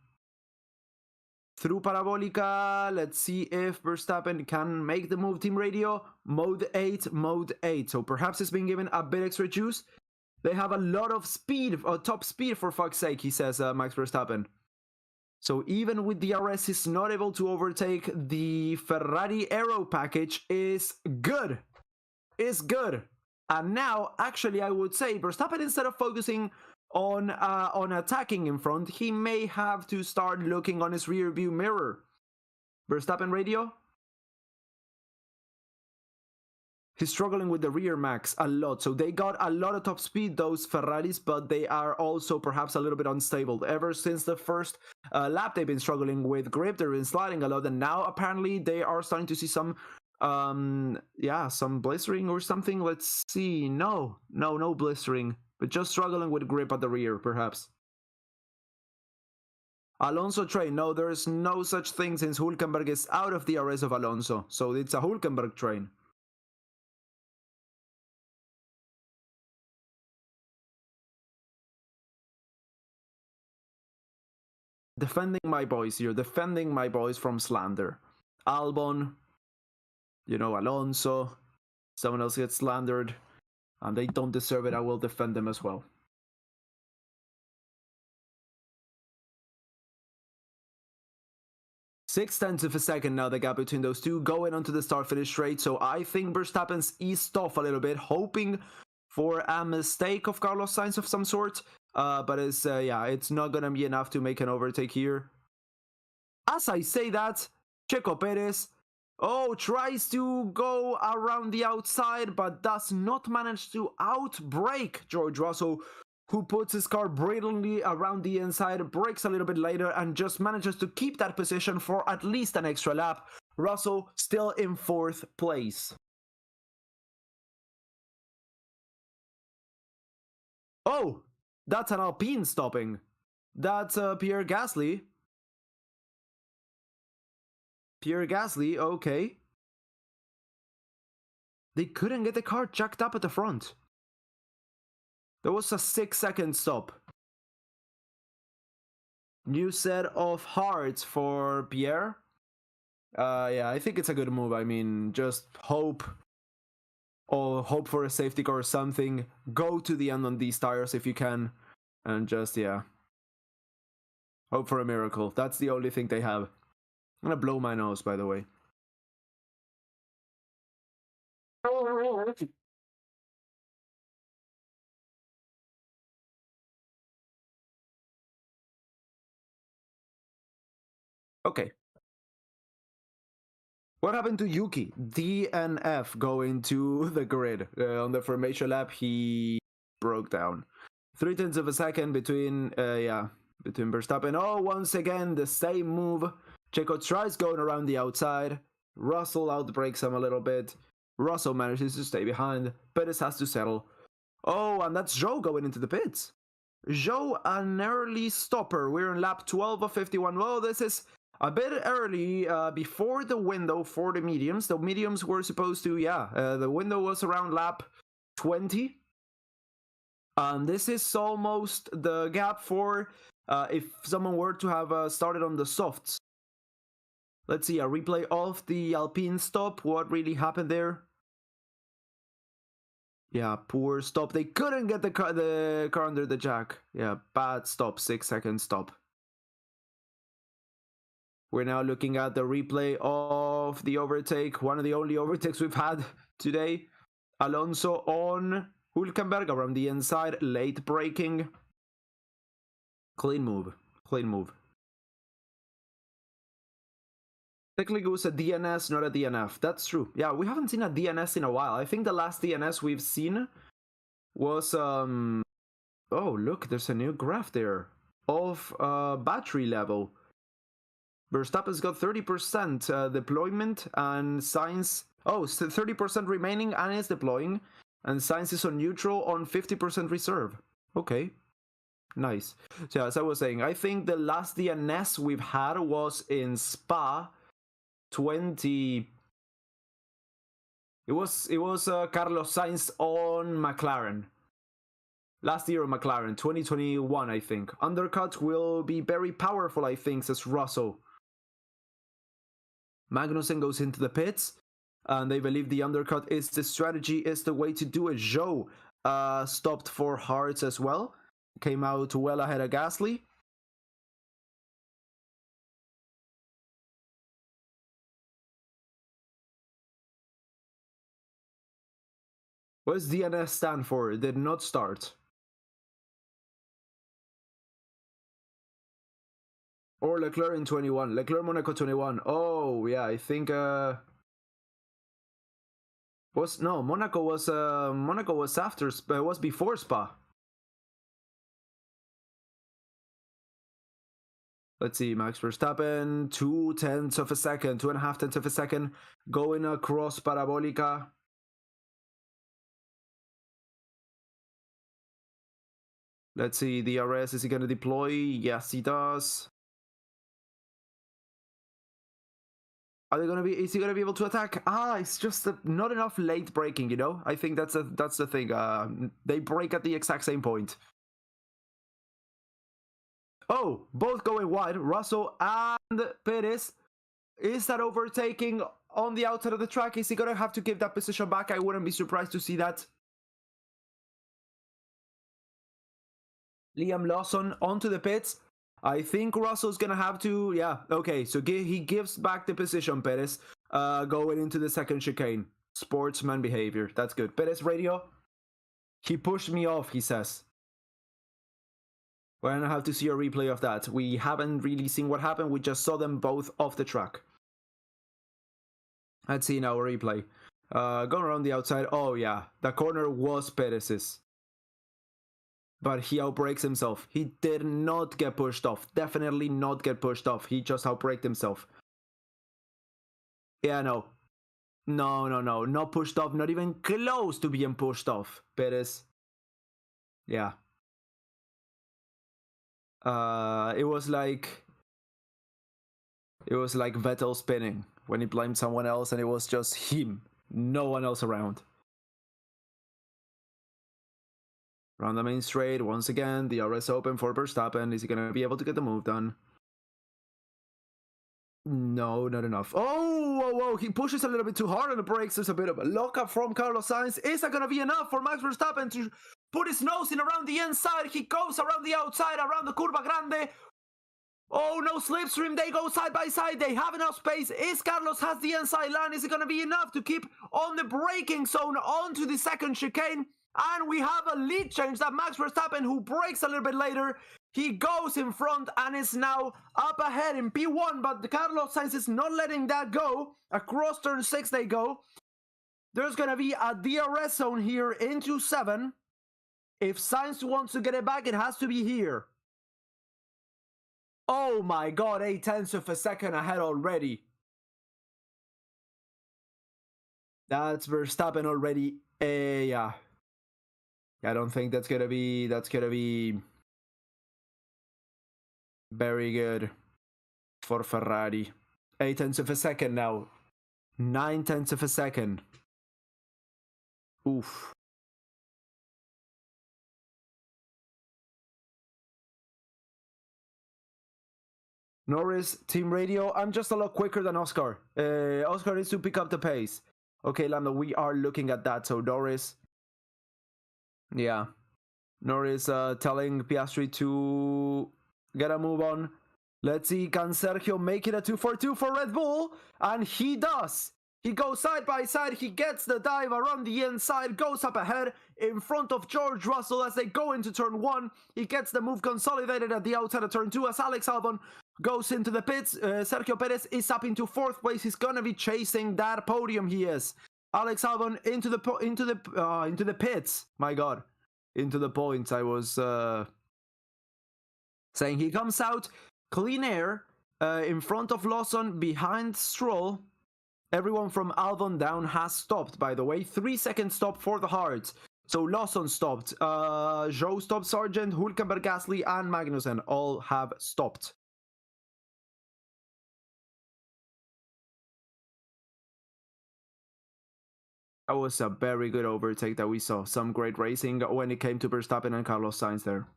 Through Parabolica, let's see if Verstappen can make the move. Team radio, mode 8, mode 8. So perhaps it's been given a bit extra juice. They have a lot of speed, top speed for fuck's sake, he says, Max Verstappen. So even with DRS, he's not able to overtake. The Ferrari Aero package is good. Is good. And now, actually, I would say Verstappen, instead of focusing on attacking in front, he may have to start looking on his rear view mirror. Verstappen radio. He's struggling with the rear, Max, a lot. So they got a lot of top speed, those Ferraris, but they are also perhaps a little bit unstable. Ever since the first lap, they've been struggling with grip. They've been sliding a lot, and now apparently they are starting to see some blistering or something. Let's see. No blistering, but just struggling with grip at the rear, perhaps. Alonso train. No, there's no such thing since Hülkenberg is out of the DRS of Alonso. So it's a Hülkenberg train. Defending my boys here, defending my boys from slander. Albon, Alonso, someone else gets slandered, and they don't deserve it. I will defend them as well. Six tenths of a second now, the gap between those two, going onto the start-finish straight. So I think Verstappen's eased off a little bit, hoping for a mistake of Carlos Sainz of some sort. But it's not gonna be enough to make an overtake here. As I say that, Checo Perez, tries to go around the outside, but does not manage to outbrake George Russell, who puts his car brilliantly around the inside, brakes a little bit later, and just manages to keep that position for at least an extra lap. Russell still in 4th place. Oh! That's an Alpine stopping. That's Pierre Gasly. Pierre Gasly, okay. They couldn't get the car jacked up at the front. There was a 6-second stop. New set of hearts for Pierre. I think it's a good move. I mean, just hope for a safety car or something. Go to the end on these tires if you can. And just, Hope for a miracle. That's the only thing they have. I'm gonna blow my nose, by the way. Okay. What happened to Yuki? DNF going to the grid. On the formation lap, he broke down. 0.3 of a second between Verstappen. Oh, once again, the same move. Checo tries going around the outside. Russell outbreaks him a little bit. Russell manages to stay behind. Perez has to settle. Oh, and that's Zhou going into the pits. Zhou, an early stopper. We're in lap 12 of 51. Well, this is a bit early, before the window for the mediums. The mediums were supposed to, the window was around lap 20. And this is almost the gap for if someone were to have started on the softs. Let's see, a replay of the Alpine stop. What really happened there? Yeah, poor stop. They couldn't get the car under the jack. Yeah, bad stop, 6-second stop. We're now looking at the replay of the overtake. One of the only overtakes we've had today. Alonso on Hülkenberg around the inside. Late braking. Clean move. Clean move. Technically it was a DNS, not a DNF. That's true. Yeah, we haven't seen a DNS in a while. I think the last DNS we've seen was... Oh, look, there's a new graph there of battery level. Verstappen's got 30% deployment and Sainz... Oh, 30% remaining and is deploying. And Sainz is on neutral on 50% reserve. Okay. Nice. So as I was saying, I think the last DNS we've had was in Spa 20... It was Carlos Sainz on McLaren. Last year on McLaren, 2021, I think. Undercut will be very powerful, I think, says Russell. Magnussen goes into the pits, and they believe the undercut is the strategy, is the way to do it. Zhou stopped for hards as well. Came out well ahead of Gasly. What does DNS stand for? It did not start. Or Leclerc in 21. Leclerc Monaco 21. Oh, yeah, I think Monaco was after Spa. It was before Spa. Let's see, Max Verstappen, 0.2 of a second, 2.5 of a second, going across Parabolica. Let's see, DRS, is he going to deploy? Yes, he does. Is he gonna be able to attack? It's just not enough late braking, you know? I think that's the thing. They brake at the exact same point. Oh, both going wide. Russell and Perez. Is that overtaking on the outside of the track? Is he gonna have to give that position back? I wouldn't be surprised to see that. Liam Lawson onto the pits. I think Russell's gonna have to, okay, so he gives back the position, Perez, going into the second chicane. Sportsman behavior, that's good. Perez radio, he pushed me off, he says. We're gonna have to see a replay of that. We haven't really seen what happened, we just saw them both off the track. Let's see now a replay. Going around the outside, oh yeah, the corner was Perez's. But he outbrakes himself. He did not get pushed off. Definitely not get pushed off. He just outbraked himself. Yeah, no. No. Not pushed off. Not even close to being pushed off. Perez. Yeah. It was like Vettel spinning when he blamed someone else and it was just him. No one else around. Around the main straight, once again, the DRS open for Verstappen. Is he going to be able to get the move done? No, not enough. Oh, whoa, he pushes a little bit too hard on the brakes. There's a bit of a lockup from Carlos Sainz. Is that going to be enough for Max Verstappen to put his nose in around the inside? He goes around the outside, around the Curva Grande. Oh no, slipstream, they go side by side, they have enough space. Is Carlos has the inside line, is it going to be enough to keep on the braking zone onto the second chicane? And we have a lead change that Max Verstappen, who brakes a little bit later, he goes in front and is now up ahead in P1, but Carlos Sainz is not letting that go. Across turn 6 they go. There's going to be a DRS zone here into 7. If Sainz wants to get it back, it has to be here. Oh my god, 0.8 of a second ahead already. That's Verstappen already. Yeah. I don't think that's gonna be very good for Ferrari. 0.8 of a second now. 0.9 of a second. Oof. Norris, team radio. I'm just a lot quicker than Oscar. Oscar needs to pick up the pace. Okay, Lando, we are looking at that. So Norris, yeah, Norris telling Piastri to get a move on. Let's see, can Sergio make it a 2-4-2 for Red Bull? And he does. He goes side by side, he gets the dive around the inside, goes up ahead in front of George Russell as they go into turn 1. He gets the move consolidated at the outside of turn 2 as Alex Albon goes into the pits. Sergio Perez is up into 4th place. He's gonna be chasing that podium. He is. Alex Albon into the pits. My God, into the points. I was saying he comes out clean air in front of Lawson, behind Stroll. Everyone from Albon down has stopped, by the way. 3-second stop for the hards. So Lawson stopped. Zhou stopped. Sargent, Hülkenberg, Gasly, and Magnussen all have stopped. That was a very good overtake that we saw. Some great racing when it came to Verstappen and Carlos Sainz there.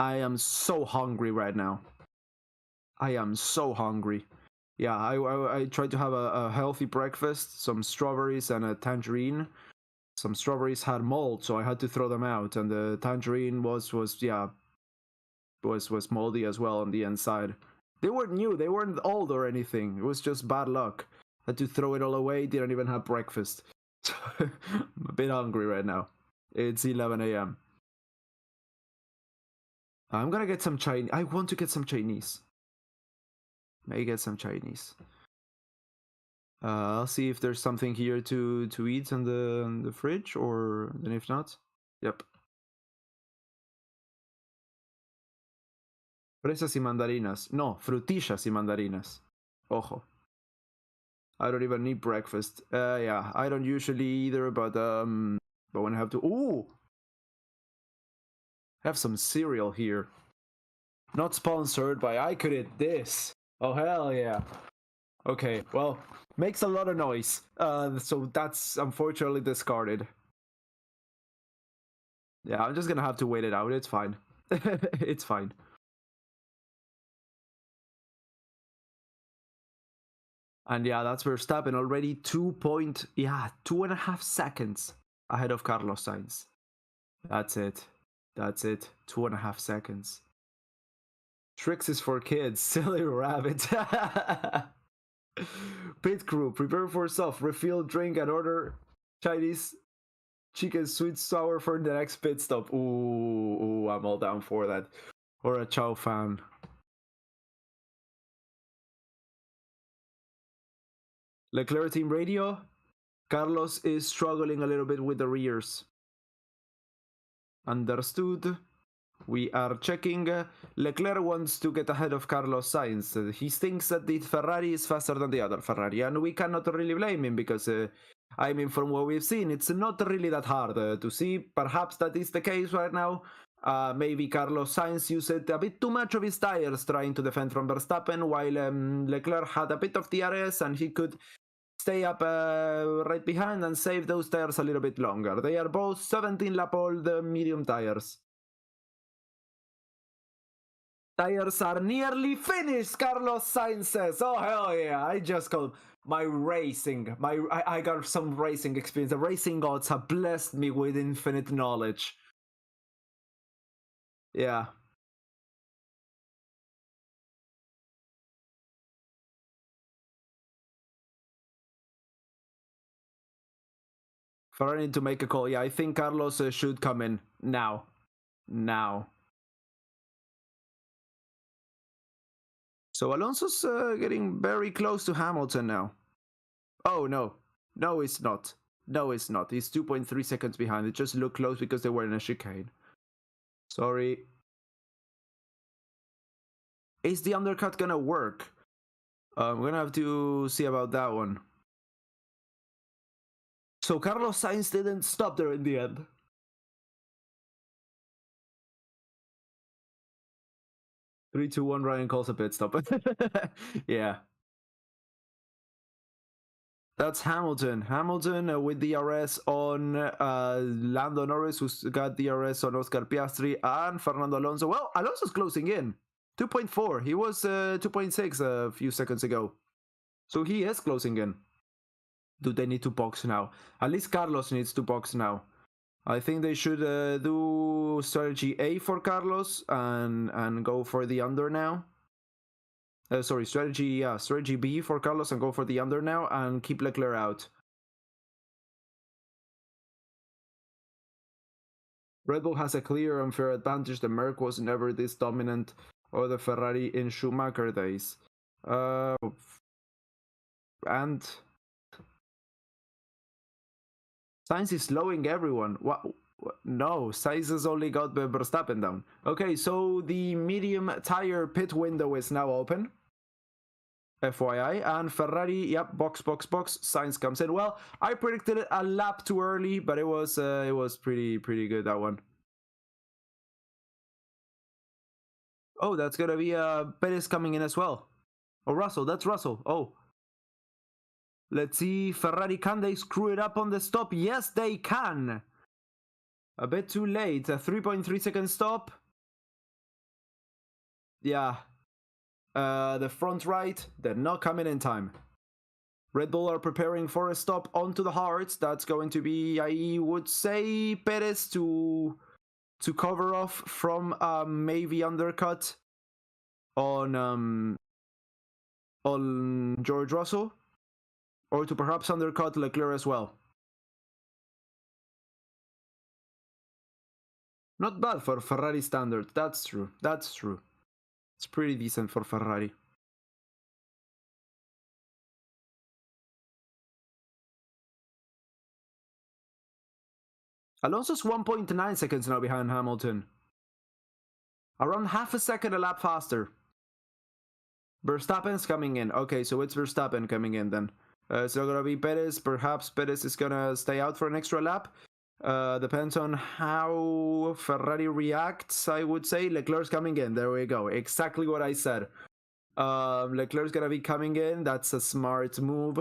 I am so hungry right now. I am so hungry. Yeah, I tried to have a healthy breakfast, some strawberries and a tangerine. Some strawberries had mold, so I had to throw them out, and the tangerine was moldy as well on the inside. They weren't new, they weren't old or anything. It was just bad luck. Had to throw it all away, didn't even have breakfast. I'm a bit hungry right now. It's 11 a.m. I'm gonna get some Chinese. I want to get some Chinese. May get some Chinese. I'll see if there's something here to eat in the fridge, or then if not, yep. Fresas y mandarinas. No, frutillas y mandarinas. Ojo. I don't even need breakfast. Yeah, I don't usually either, but when I have to, ooh, have some cereal here. Not sponsored, but I could eat this. Oh hell yeah. Okay, well, makes a lot of noise. So that's unfortunately discarded. Yeah, I'm just gonna have to wait it out. It's fine. It's fine. And yeah, that's Verstappen already 2.5 seconds ahead of Carlos Sainz. That's it. 2.5 seconds. Tricks is for kids. Silly rabbit. Pit crew, prepare for soft. Refill, drink, and order Chinese chicken sweet sour for the next pit stop. Ooh, I'm all down for that. Or a chow fan. Leclerc team radio. Carlos is struggling a little bit with the rears. Understood. We are checking. Leclerc wants to get ahead of Carlos Sainz. He thinks that the Ferrari is faster than the other Ferrari, and we cannot really blame him because, I mean, from what we've seen, it's not really that hard to see. Perhaps that is the case right now. Maybe Carlos Sainz used a bit too much of his tires trying to defend from Verstappen, while Leclerc had a bit of DRS and he could stay up right behind and save those tires a little bit longer. They are both 17 lap old medium tires. Tires are nearly finished, Carlos Sainz says. Oh, hell yeah. I just got my racing. I got some racing experience. The racing gods have blessed me with infinite knowledge. Yeah. Ferrari need to make a call. Yeah, I think Carlos should come in now. Now. So Alonso's getting very close to Hamilton now. Oh, no. No, it's not. No, it's not. He's 2.3 seconds behind. It just looked close because they were in a chicane. Sorry. Is the undercut gonna work? I'm gonna have to see about that one. So Carlos Sainz didn't stop there in the end. Three, two, one. Ryan calls a pit stop. Yeah. That's Hamilton. Hamilton with DRS on Lando Norris, who's got DRS on Oscar Piastri, and Fernando Alonso. Well, Alonso's closing in. 2.4. He was 2.6 a few seconds ago. So he is closing in. Do they need to box now? At least Carlos needs to box now. I think they should do strategy A for Carlos and go for the under now. Sorry, strategy B for Carlos and go for the under now and keep Leclerc out. Red Bull has a clear unfair advantage. The Merc was never this dominant, or the Ferrari in Schumacher days. And Sainz is slowing everyone. What? No, Sainz has only got Verstappen down. Okay, so the medium tire pit window is now open. FYI, and Ferrari, yep, box. Sainz comes in. Well, I predicted it a lap too early, but it was pretty good, that one. Oh, that's gonna be Perez coming in as well. Oh, Russell, that's Russell. Oh, let's see, Ferrari, can they screw it up on the stop? Yes, they can. A bit too late. A 3.3 second stop. Yeah. The front right, they're not coming in time. Red Bull are preparing for a stop onto the hards. That's going to be, I would say, Perez to cover off from maybe undercut on George Russell, or to perhaps undercut Leclerc as well. Not bad for Ferrari standard. That's true. That's true. It's pretty decent for Ferrari. Alonso's 1.9 seconds now behind Hamilton. Around half a second a lap faster. Verstappen's coming in. Okay, so it's Verstappen coming in then. So gonna be Perez. Perhaps Perez is gonna stay out for an extra lap. Depends on how Ferrari reacts, I would say. Leclerc's coming in. There we go. Exactly what I said. Leclerc's gonna be coming in. That's a smart move.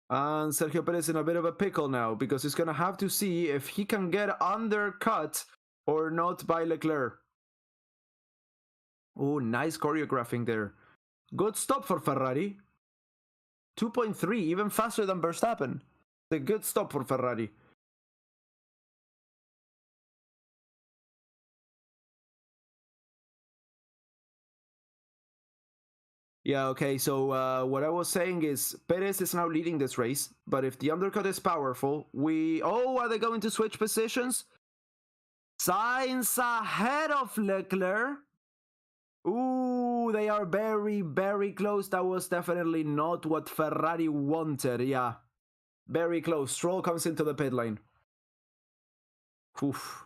And Sergio Perez in a bit of a pickle now, because he's gonna have to see if he can get undercut or not by Leclerc. Oh, nice choreographing there. Good stop for Ferrari. 2.3, even faster than Verstappen. A good stop for Ferrari. Yeah, okay, so what I was saying is Perez is now leading this race, but if the undercut is powerful, Oh, are they going to switch positions? Sainz ahead of Leclerc. Ooh, they are very close. That was definitely not what Ferrari wanted. Yeah, very close. Stroll comes into the pit lane. Oof.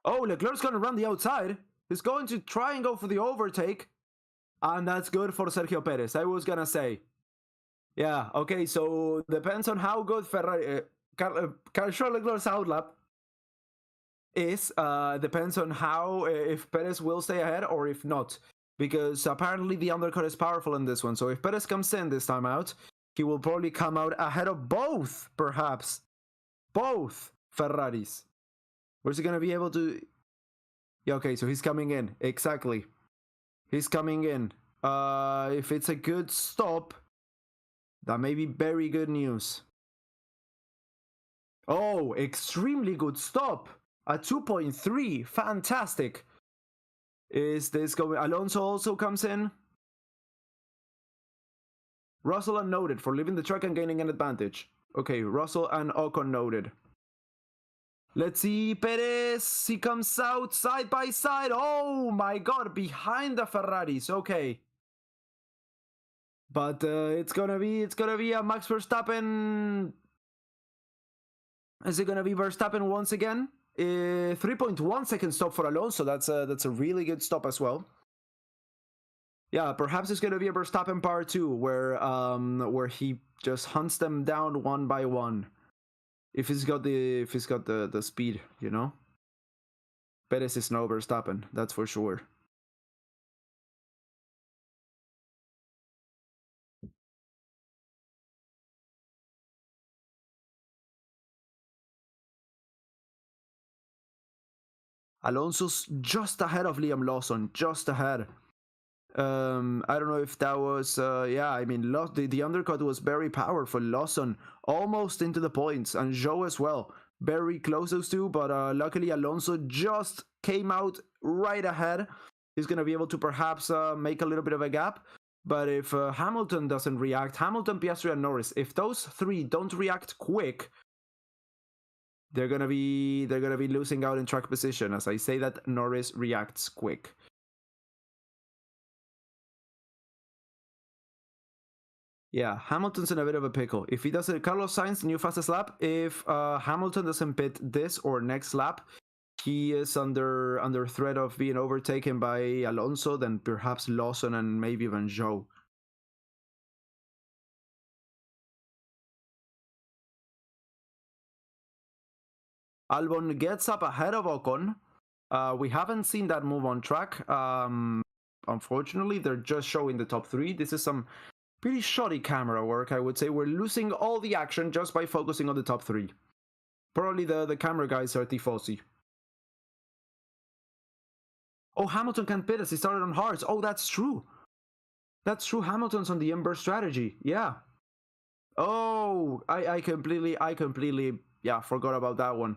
Oh, Leclerc's going to run the outside. He's going to try and go for the overtake. And that's good for Sergio Perez, I was going to say. Yeah, okay, so depends on how good Ferrari... Charles Leclerc's outlap is, depends on how, if Perez will stay ahead or if not. Because apparently the undercut is powerful in this one. So if Perez comes in this time out, he will probably come out ahead of both, perhaps. Both Ferraris. Where's he going to be able to... Yeah, okay, so he's coming in. Exactly. He's coming in. If it's a good stop, that may be very good news. Oh, extremely good stop. A 2.3. Fantastic. Is this going? Alonso also comes in. Russell unnoted for leaving the track and gaining an advantage. Okay, Russell and Ocon noted. Let's see, Perez, he comes out side by side. Oh my god, behind the Ferraris. Okay. But it's gonna be a Max Verstappen. Is it gonna be Verstappen once again? 3.1 second stop for Alonso. That's a really good stop as well. Yeah, perhaps it's gonna be a Verstappen part 2 where he just hunts them down one by one. If he's got the speed, you know. Perez is no Verstappen, that's for sure. Alonso's just ahead of Liam Lawson, just ahead. I don't know if that was yeah, I mean the undercut was very powerful. Lawson almost into the points, and Zhou as well, very close those two, but luckily Alonso just came out right ahead. He's gonna be able to perhaps make a little bit of a gap, but if Hamilton doesn't react, Hamilton, Piastri and Norris, if those three don't react quick, they're gonna be losing out in track position. As I say that, Norris reacts quick. Yeah, Hamilton's in a bit of a pickle. If he does it, Carlos Sainz, new fastest lap. If Hamilton doesn't pit this or next lap, he is under threat of being overtaken by Alonso, then perhaps Lawson and maybe even Zhou. Albon gets up ahead of Ocon. We haven't seen that move on track. Unfortunately, they're just showing the top three. This is some pretty shoddy camera work, I would say. We're losing all the action just by focusing on the top three. Probably the camera guys are tifosi. Oh, Hamilton can pit us. He started on hards. Oh, that's true. That's true. Hamilton's on the Ember strategy. Yeah. Oh, I completely yeah, forgot about that one.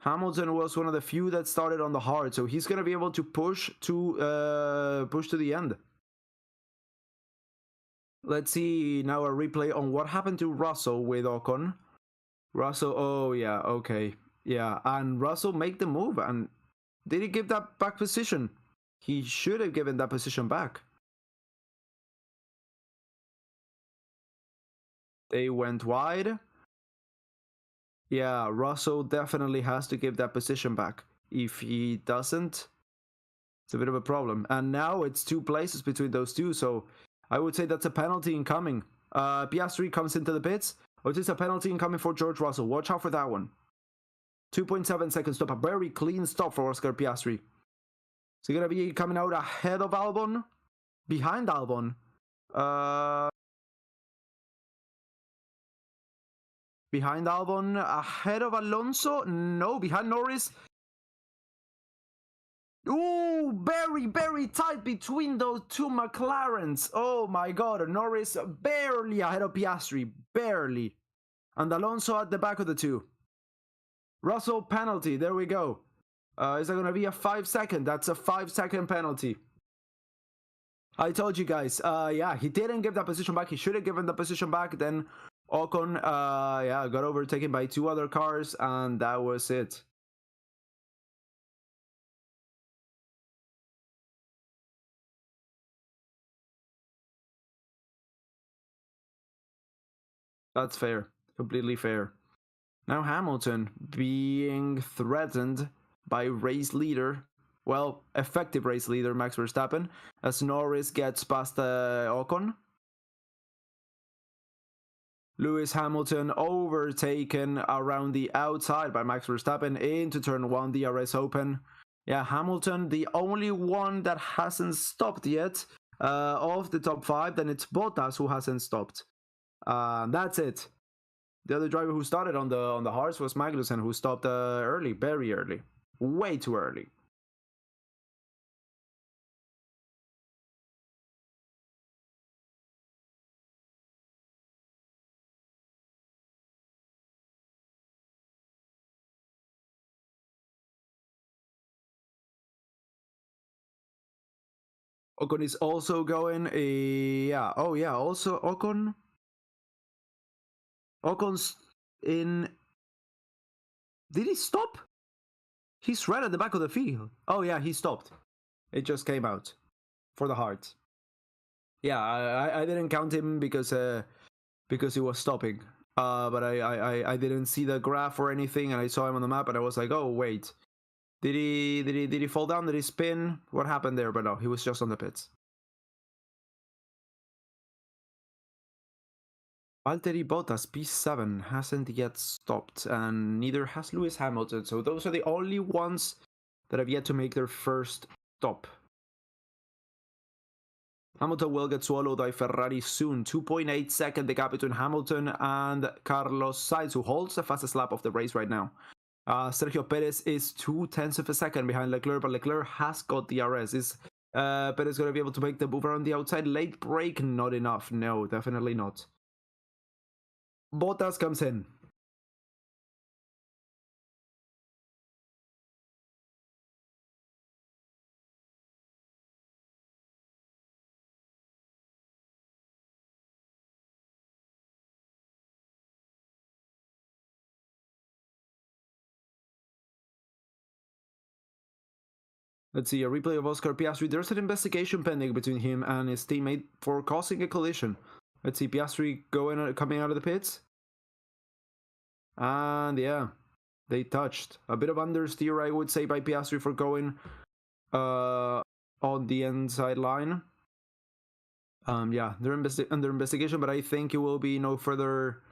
Hamilton was one of the few that started on the hard, so he's gonna be able to push to the end. Let's see now a replay on what happened to Russell with Ocon. Russell, oh yeah, okay. Yeah, and Russell make the move, and did he give that back position? He should have given that position back. They went wide. Yeah, Russell definitely has to give that position back. If he doesn't, it's a bit of a problem. And now it's 2 places between those two, so I would say that's a penalty incoming. Piastri comes into the pits. Oh, it is a penalty incoming for George Russell. Watch out for that one. 2.7 seconds stop. A very clean stop for Oscar Piastri. Is he going to be coming out ahead of Albon? Behind Albon? Behind Albon? Ahead of Alonso? No, behind Norris. Ooh, very tight between those two McLarens. Oh my god, Norris barely ahead of Piastri, barely. And Alonso at the back of the two. Russell penalty, there we go. Is that going to be a 5-second? That's a 5-second penalty. I told you guys, yeah, he didn't give that position back. He should have given the position back. Then Ocon, yeah, got overtaken by 2 other cars, and that was it. That's fair. Completely fair. Now Hamilton being threatened by race leader, well, effective race leader Max Verstappen, as Norris gets past Ocon. Lewis Hamilton overtaken around the outside by Max Verstappen into turn 1, DRS open. Yeah, Hamilton, the only one that hasn't stopped yet of the top 5, then it's Bottas who hasn't stopped. That's it. The other driver who started on the hards was Magnussen, who stopped early, very early, way too early. Ocon is also going. Yeah. Oh yeah. Also Ocon. Ocon's in. Did he stop? He's right at the back of the field. Oh yeah, he stopped. It just came out for the heart. Yeah, I didn't count him because he was stopping. But I didn't see the graph or anything, and I saw him on the map, and I was like, oh wait, did he fall down? Did he spin? What happened there? But no, he was just on the pits. Valtteri Bottas, P7, hasn't yet stopped, and neither has Lewis Hamilton. So those are the only ones that have yet to make their first stop. Hamilton will get swallowed by Ferrari soon. 2.8 second the gap between Hamilton and Carlos Sainz, who holds the fastest lap of the race right now. Sergio Perez is 0.2 of a second behind Leclerc, but Leclerc has got the RS. Is Perez going to be able to make the move around the outside? Late break, not enough. No, definitely not. Bottas comes in. Let's see, a replay of Oscar Piastri. There's an investigation pending between him and his teammate for causing a collision. Let's see, Piastri coming out of the pits. And yeah, they touched. A bit of understeer, I would say, by Piastri for going on the inside line. Yeah, they're under investigation, but I think it will be no further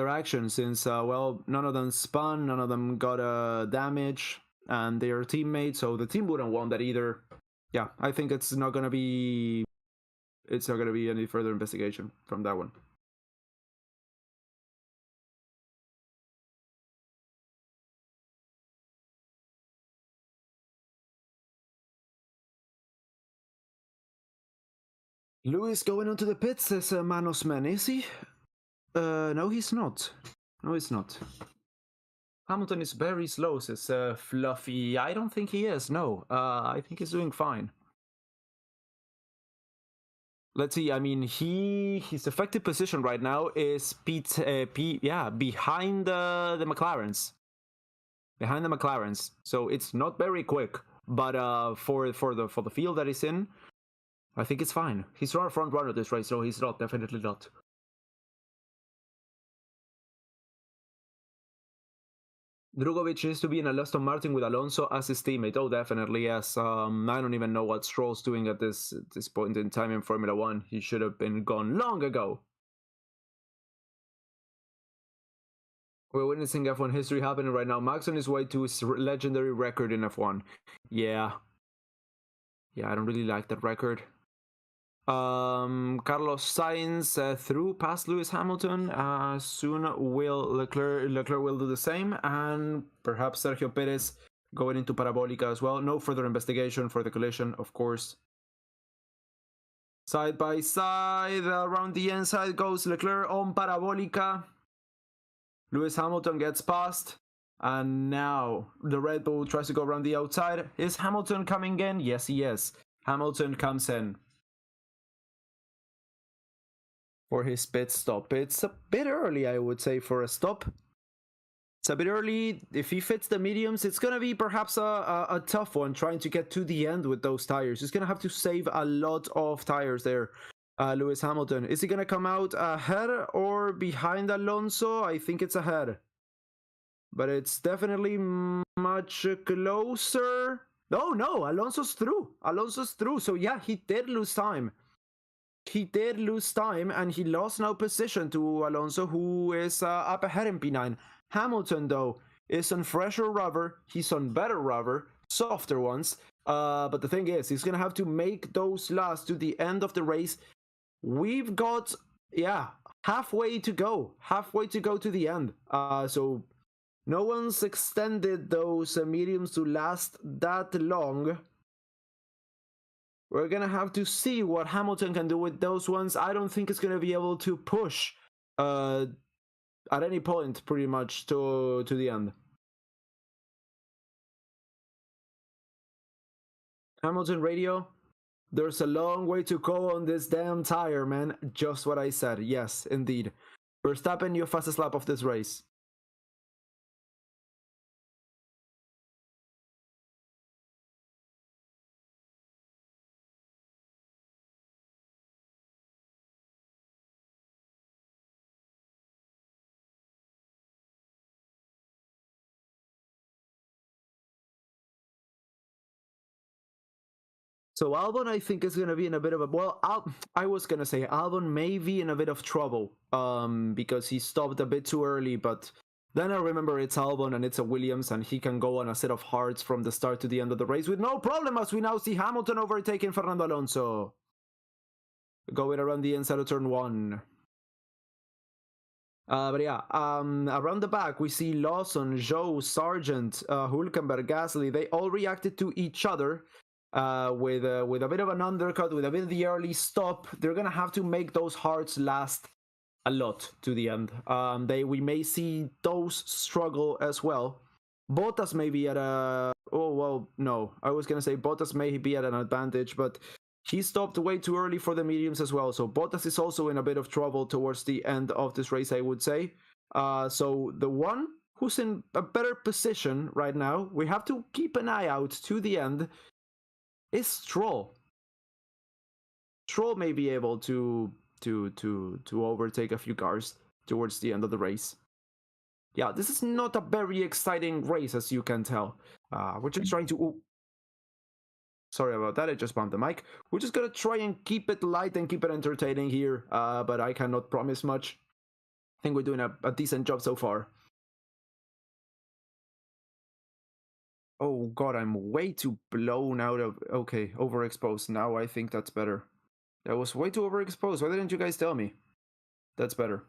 action since well, none of them spun, none of them got damage, and they are teammates, so the team wouldn't want that either. Yeah, I think it's not gonna be any further investigation from that one. Lewis going onto the pits as a Manos man, is he? No, he's not. No, he's not. Hamilton is very slow, says Fluffy. I don't think he is, no. I think he's doing fine. Let's see, I mean, his effective position right now is behind the McLarens. Behind the McLarens. So it's not very quick, but for the field that he's in, I think it's fine. He's not a front runner this race, so he's not, definitely not. Drugovic needs to be in a Aston Martin with Alonso as his teammate. Oh, definitely, yes. I don't even know what Stroll's doing at this point in time in Formula 1. He should have been gone long ago. We're witnessing F1 history happening right now. Max on his way to his legendary record in F1. Yeah. Yeah, I don't really like that record. Carlos Sainz through past Lewis Hamilton. Soon will Leclerc will do the same, and perhaps Sergio Perez going into Parabolica as well. No further investigation for the collision, of course. Side by side, around the inside goes Leclerc on Parabolica. Lewis Hamilton gets past, and now the Red Bull tries to go around the outside. Is Hamilton coming in? Yes, he is. Hamilton comes in for his pit stop. It's a bit early, I would say, for a stop. It's a bit early. If he fits the mediums, it's going to be perhaps a tough one trying to get to the end with those tires. He's going to have to save a lot of tires there, Lewis Hamilton. Is he going to come out ahead or behind Alonso? I think it's ahead. But it's definitely much closer. Oh, no, Alonso's through. Alonso's through. So, yeah, he did lose time. He did lose time, and he lost now position to Alonso, who is up ahead in P9. Hamilton, though, is on fresher rubber. He's on better rubber, softer ones. But the thing is, he's going to have to make those last to the end of the race. We've got, yeah, halfway to go. Halfway to go to the end. So no one's extended those mediums to last that long. We're going to have to see what Hamilton can do with those ones. I don't think it's going to be able to push at any point, pretty much, to the end. Hamilton radio. There's a long way to go on this damn tire, man. Just what I said. Yes, indeed. Verstappen, your fastest lap of this race. So Albon, I think, is going to be in a bit of a... Well, I was going to say Albon may be in a bit of trouble because he stopped a bit too early, but then I remember it's Albon and it's a Williams, and he can go on a set of hards from the start to the end of the race with no problem, as we now see Hamilton overtaking Fernando Alonso. Going around the inside of turn 1. But yeah, around the back, we see Lawson, Zhou, Sargent, Hülkenberg, Gasly. They all reacted to each other with a bit of an undercut, with a bit of the early stop. They're going to have to make those hards last a lot to the end. We may see those struggle as well. Bottas may be at a... Oh, well, no. I was going to say Bottas may be at an advantage, but he stopped way too early for the mediums as well. So Bottas is also in a bit of trouble towards the end of this race, I would say. So the one who's in a better position right now, we have to keep an eye out to the end, is Stroll. Stroll may be able to overtake a few cars towards the end of the race. Yeah, this is not a very exciting race, as you can tell. We're just trying to... Ooh. Sorry about that, I just bumped the mic. We're just gonna try and keep it light and keep it entertaining here, but I cannot promise much. I think we're doing a decent job so far. Oh god, I'm way too blown out of... Okay, overexposed. Now I think that's better. That was way too overexposed. Why didn't you guys tell me? That's better.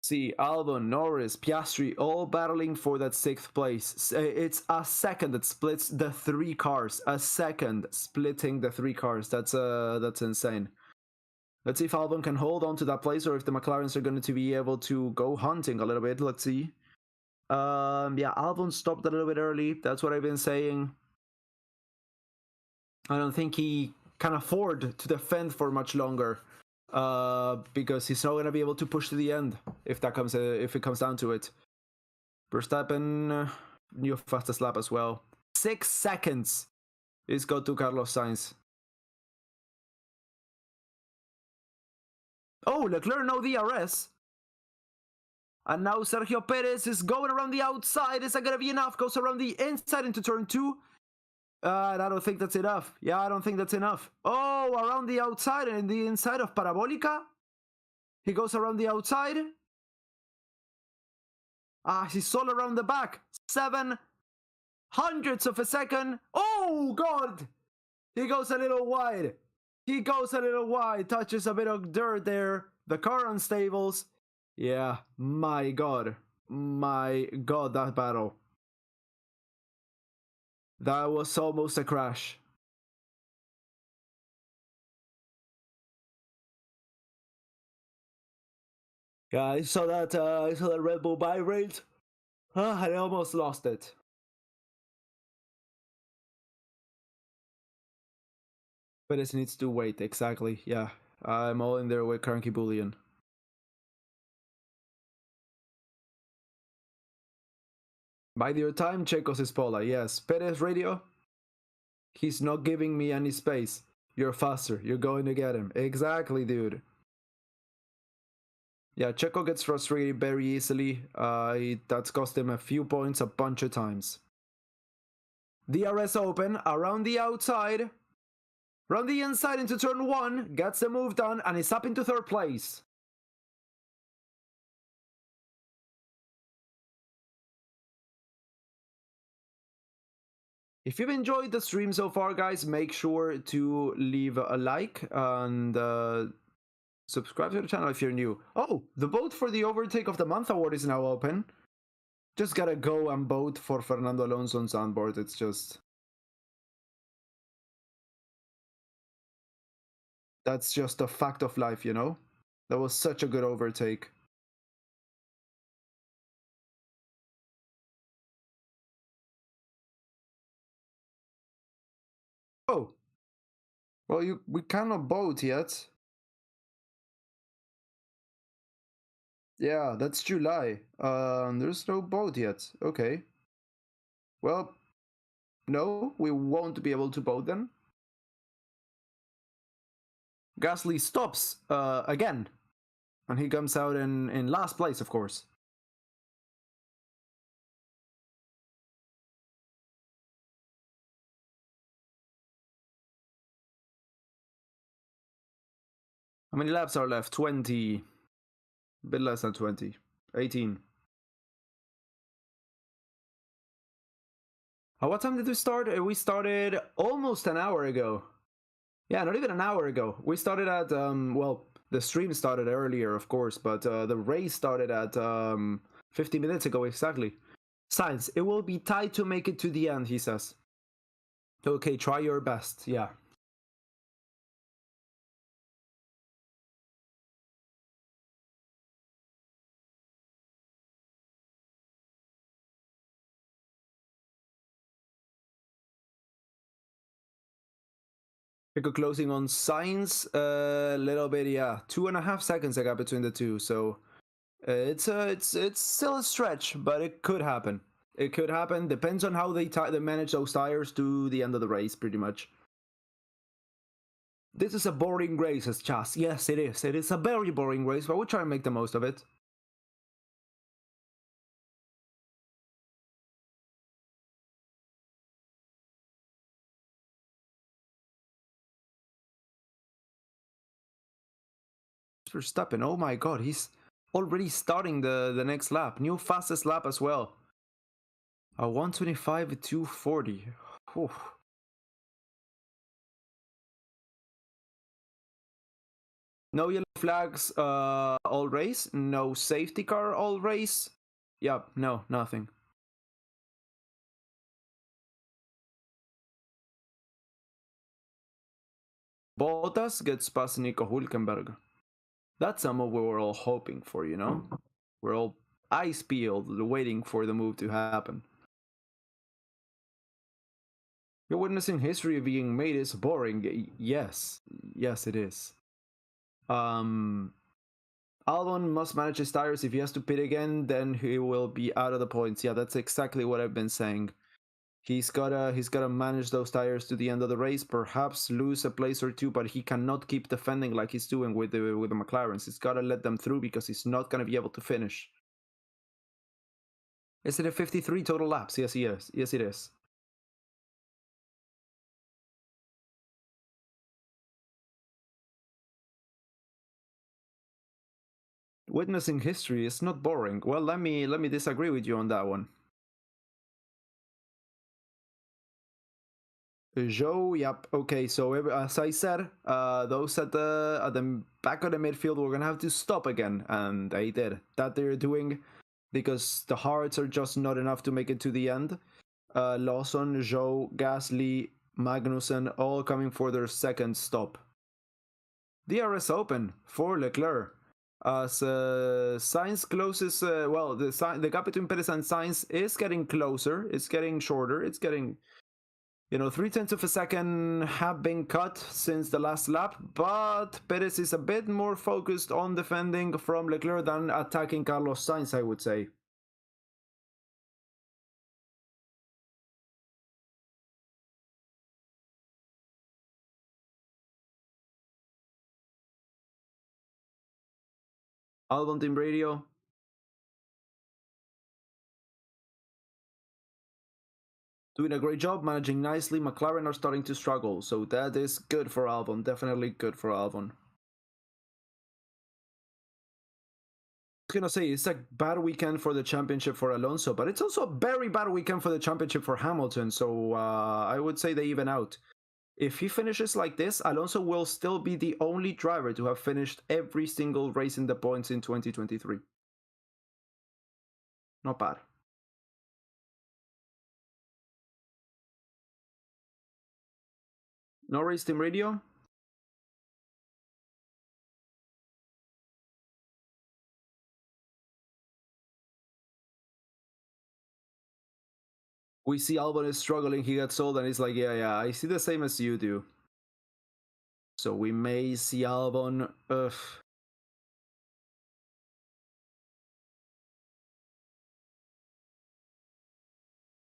See, Albon, Norris, Piastri, all battling for that 6th place. It's a second that splits the 3 cars. A second splitting the 3 cars. That's insane. Let's see if Albon can hold on to that place, or if the McLarens are going to be able to go hunting a little bit. Let's see. Yeah, Albon stopped a little bit early. That's what I've been saying. I don't think he can afford to defend for much longer. Because he's not going to be able to push to the end if it comes down to it. Verstappen, new fastest lap as well. 6 seconds is go to Carlos Sainz. Oh, Leclerc no DRS. And now Sergio Perez is going around the outside. Is that going to be enough? Goes around the inside into turn 2. I don't think that's enough. Yeah, I don't think that's enough. Oh, around the outside and the inside of Parabolica. He goes around the outside. He's all around the back. 7 hundredths of a second. Oh, God. He goes a little wide. He goes a little wide. Touches a bit of dirt there. The car unstables. Yeah, my God. My God, that battle. That was almost a crash. Yeah, I saw that Red Bull buy rate. I almost lost it. But it needs to wait, exactly. Yeah, I'm all in there with Cranky Bullion. Bide your time, Checos Espola. Yes, Perez Radio. He's not giving me any space. You're faster. You're going to get him. Exactly, dude. Yeah, Checo gets frustrated very easily. That's cost him a few points a bunch of times. DRS open, around the outside. Round the inside into turn 1. Gets the move done and is up into 3rd place. If you've enjoyed the stream so far, guys, make sure to leave a like and subscribe to the channel if you're new. Oh, the vote for the Overtake of the Month award is now open. just gotta go and vote for Fernando Alonso's onboard. It's just... that's just a fact of life, you know? That was such a good overtake. Oh! Well, we cannot vote yet. Yeah, that's July. There's no vote yet. Okay. Well, no, we won't be able to vote then. Gasly stops again. And he comes out in last place, of course. How many laps are left? 20. A bit less than 20. 18. What time did we start? We started almost an hour ago. Yeah, not even an hour ago. We started at, well, the stream started earlier, of course, but the race started at 50 minutes ago exactly. Sainz, it will be tight to make it to the end, he says. Okay, try your best, yeah. Pico closing on Sainz, a little bit, yeah. 2.5 seconds I got between the two, so it's still a stretch, but it could happen. It could happen. Depends on how they manage those tires to the end of the race, pretty much. This is a boring race, says Chas. Yes, it is. It is a very boring race, but we'll try and make the most of it. Verstappen, oh my god, he's already starting the next lap. New fastest lap as well. A 125 240. Whew. No yellow flags all race. No safety car all race. Yep, no, nothing. Bottas gets past Nico Hülkenberg. That's a move we were all hoping for, you know? We're all eyes peeled, waiting for the move to happen. You're witnessing history being made is boring. Yes, yes, it is. Albon must manage his tires. If he has to pit again, then he will be out of the points. Yeah, that's exactly what I've been saying. He's gotta manage those tires to the end of the race. Perhaps lose a place or two, but he cannot keep defending like he's doing with the McLarens. He's gotta let them through because he's not gonna be able to finish. Is it a 53 total laps? Yes, he is. Yes, it is. Witnessing history is not boring. Well, let me disagree with you on that one. Joe, yep. Okay, so as I said, those at the back of the midfield were gonna have to stop again, and they did. That they're doing because the hearts are just not enough to make it to the end. Lawson, Joe, Gasly, Magnussen, all coming for their second stop. DRS open for Leclerc. As Sainz closes, well, the gap between Perez and Sainz is getting closer. It's getting shorter. It's getting, you know, 0.3 of a second have been cut since the last lap, but Perez is a bit more focused on defending from Leclerc than attacking Carlos Sainz, I would say. Albon Team Radio. Doing a great job, managing nicely. McLaren are starting to struggle, so that is good for Albon. Definitely good for Albon. I was gonna say it's a bad weekend for the championship for Alonso, but it's also a very bad weekend for the championship for Hamilton. So I would say they even out. If he finishes like this, Alonso will still be the only driver to have finished every single race in the points in 2023. Not bad. No race team radio. We see Albon is struggling. He gets sold, and he's like, yeah, I see the same as you do. So we may see Albon.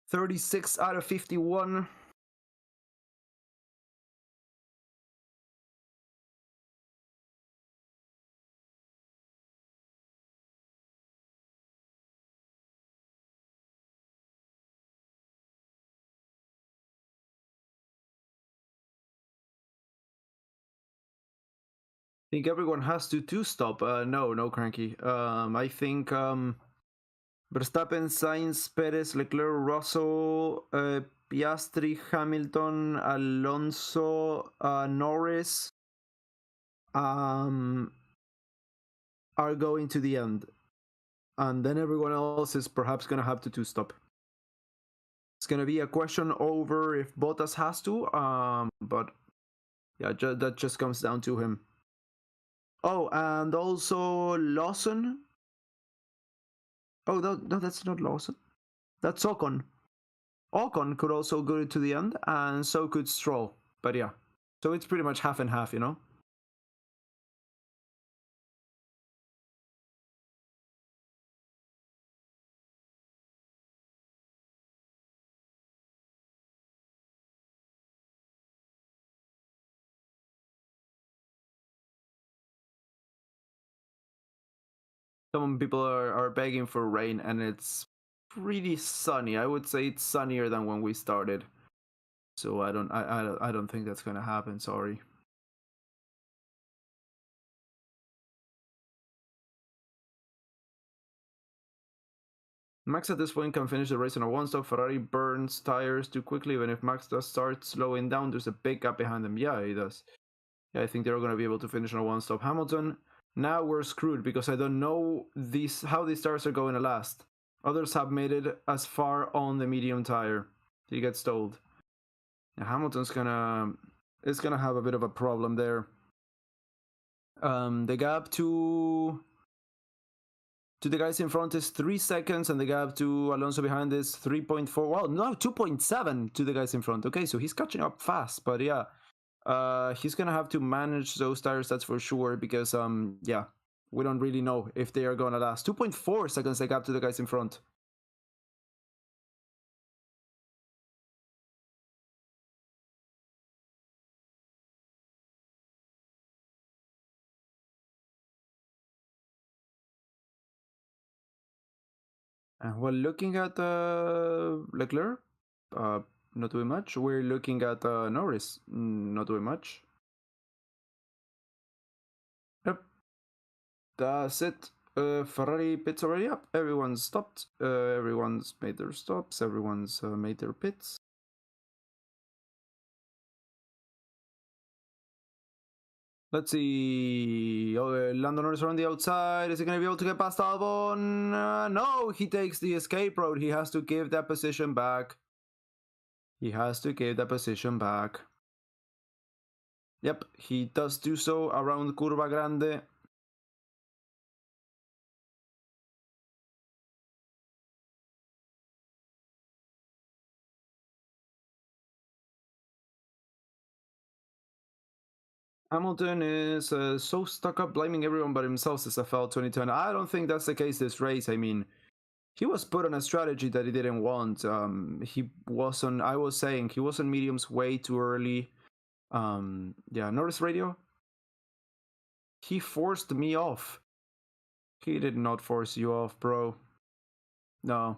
36 out of 51. I think everyone has to two-stop. No, Cranky. I think Verstappen, Sainz, Perez, Leclerc, Russell, Piastri, Hamilton, Alonso, Norris are going to the end. And then everyone else is perhaps going to have to two-stop. It's going to be a question over if Bottas has to, but yeah, that just comes down to him. Oh, and also Lawson. Oh, no, that's not Lawson. That's Ocon. Ocon could also go to the end, and so could Stroll. But yeah, so it's pretty much half and half, you know? Some people are begging for rain, and it's pretty sunny. I would say it's sunnier than when we started. So I don't think that's gonna happen. Sorry. Max at this point can finish the race on a one-stop. Ferrari burns tires too quickly. Even if Max does start slowing down, there's a big gap behind him. Yeah, he does. Yeah, I think they're going to be able to finish on a one-stop. Hamilton, now we're screwed because I don't know how these tires are going to last. Others have made it as far on the medium tire. He gets stalled. Yeah, Hamilton's gonna have a bit of a problem there. The gap to the guys in front is 3 seconds, and the gap to Alonso behind is 3.4. Well, no, 2.7 to the guys in front. Okay, so he's catching up fast, but yeah. He's gonna have to manage those tires, that's for sure, because yeah, we don't really know if they are gonna last. 2.4 seconds the gap to the guys in front. And while looking at Leclerc, not doing much. We're looking at Norris, not doing much. Yep, that's it. Ferrari pits already up. Everyone's stopped. Everyone's made their stops. Everyone's made their pits. Let's see. Oh, Lando Norris around the outside. Is he going to be able to get past Albon? No, he takes the escape road. He has to give that position back. He has to give that position back. Yep, he does do so around Curva Grande. Hamilton is so stuck up blaming everyone but himself since FL 2010. I don't think that's the case this race. I mean, he was put on a strategy that he didn't want. He was on, I was saying, he was on mediums way too early. Yeah, Norris radio. He forced me off. He did not force you off, bro. No.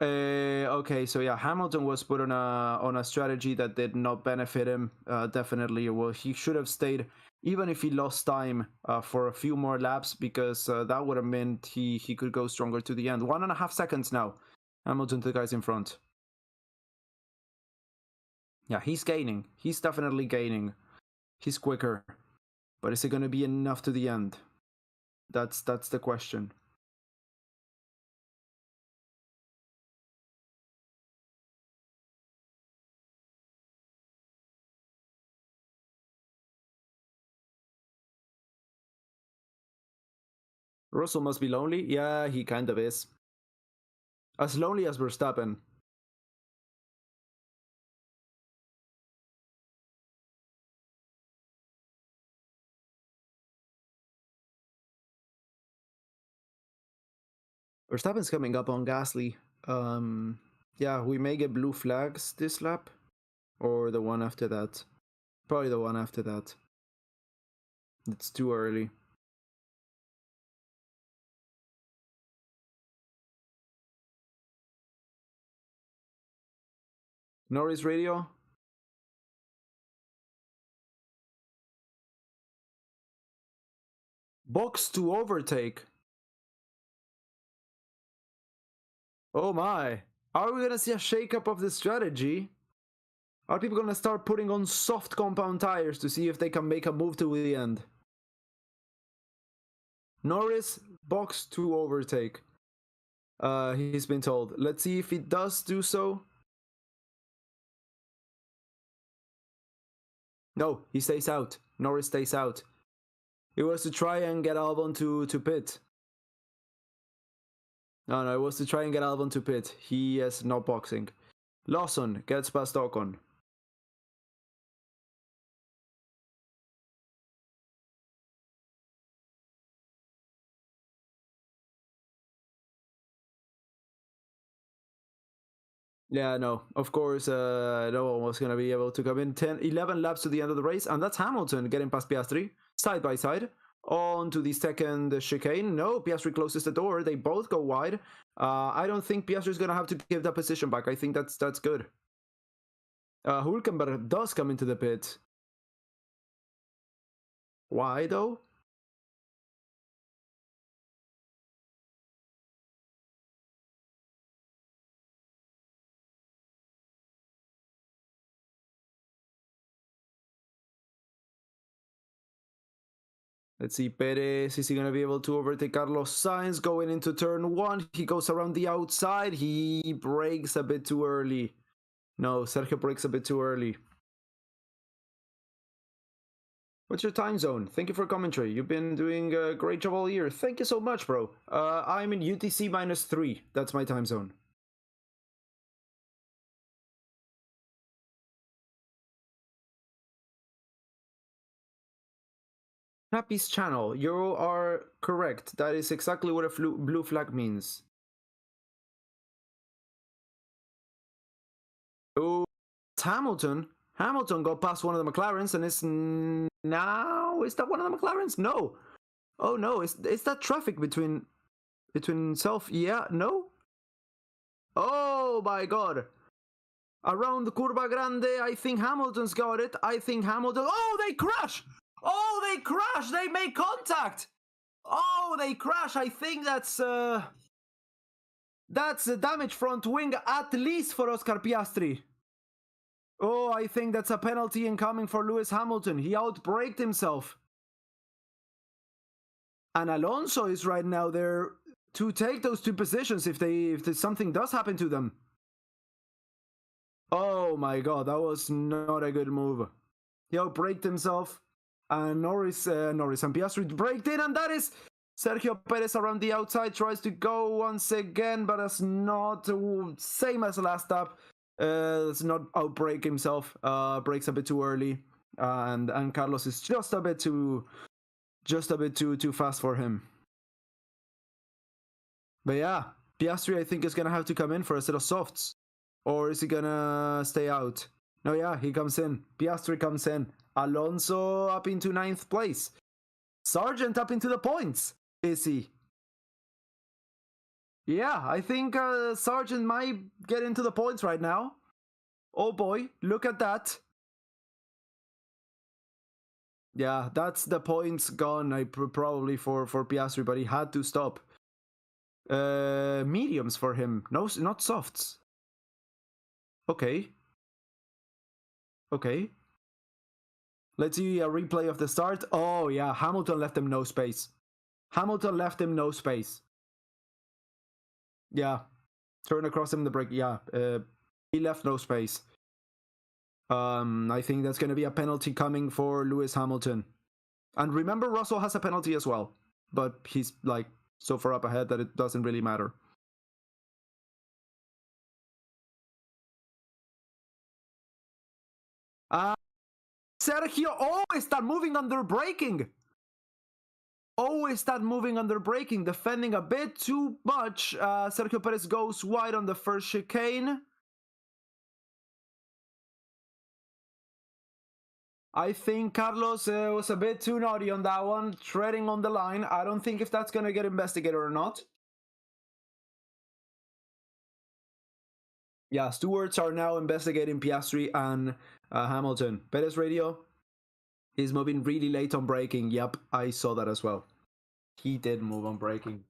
Okay, so yeah, Hamilton was put on a strategy that did not benefit him. Definitely, well, he should have stayed, even if he lost time for a few more laps, because that would have meant he could go stronger to the end. 1.5 seconds now. Hamilton to the guys in front. Yeah, he's gaining. He's definitely gaining. He's quicker, but is it going to be enough to the end? That's the question. Russell must be lonely. Yeah, he kind of is. As lonely as Verstappen. Verstappen's coming up on Gasly. Yeah, we may get blue flags this lap. Or the one after that. Probably the one after that. It's too early. Norris radio. Box to overtake. Oh my. Are we gonna see a shakeup of the strategy? Are people gonna start putting on soft compound tires to see if they can make a move to the end? Norris, box to overtake. He's been told. Let's see if he does do so. No, he stays out. Norris stays out. It was to try and get Albon to pit. No, it was to try and get Albon to pit. He is not boxing. Lawson gets past Ocon. Yeah, no, of course, no one was going to be able to come in. 11 laps to the end of the race, and that's Hamilton getting past Piastri, side by side, on to the second chicane. No, Piastri closes the door. They both go wide. I don't think Piastri is going to have to give that position back. I think that's good. Hülkenberg does come into the pit. Why, though? Let's see, Perez, is he going to be able to overtake Carlos Sainz going into turn 1? He goes around the outside. He brakes a bit too early. No, Sergio brakes a bit too early. What's your time zone? Thank you for commentary. You've been doing a great job all year. Thank you so much, bro. I'm in UTC -3. That's my time zone. Happy's channel. You are correct. That is exactly what a blue flag means. Oh, it's Hamilton. Hamilton got past one of the McLarens and is now... Is that one of the McLarens? No. Oh no, is that traffic between self? Yeah, no? Oh my god. Around the Curva Grande, I think Hamilton's got it. I think Hamilton... Oh, they crash! Oh, they crash! They make contact! Oh, they crash! I think that's a damaged front wing, at least for Oscar Piastri. Oh, I think that's a penalty incoming for Lewis Hamilton. He outbraked himself. And Alonso is right now there to take those two positions if something does happen to them. Oh my god, that was not a good move. He outbraked himself, and Norris and Piastri braked in, and that is Sergio Perez around the outside, tries to go once again, but it's not same as last lap. Does not outbrake himself. Brakes a bit too early, and Carlos is just a bit too fast for him. But yeah, Piastri I think is gonna have to come in for a set of softs, or is he gonna stay out? No, yeah, he comes in. Piastri comes in. Alonso up into 9th place. Sargent up into the points. Is he? Yeah, I think Sargent might get into the points right now. Oh boy, look at that. Yeah, that's the points gone. Probably for Piastri, but he had to stop. Mediums for him. No, not softs. Okay. Okay. Let's see a replay of the start. Oh yeah, Hamilton left him no space. Hamilton left him no space. Yeah. Turn across him the brake. Yeah. He left no space. I think that's going to be a penalty coming for Lewis Hamilton. And remember, Russell has a penalty as well. But he's like so far up ahead that it doesn't really matter. Sergio, oh, está moving under braking. Oh, está moving under braking, defending a bit too much. Sergio Perez goes wide on the first chicane. I think Carlos was a bit too naughty on that one, treading on the line. I don't think if that's going to get investigated or not. Yeah, stewards are now investigating Piastri and Hamilton. Perez radio, he's moving really late on braking. Yep, I saw that as well. He did move on braking.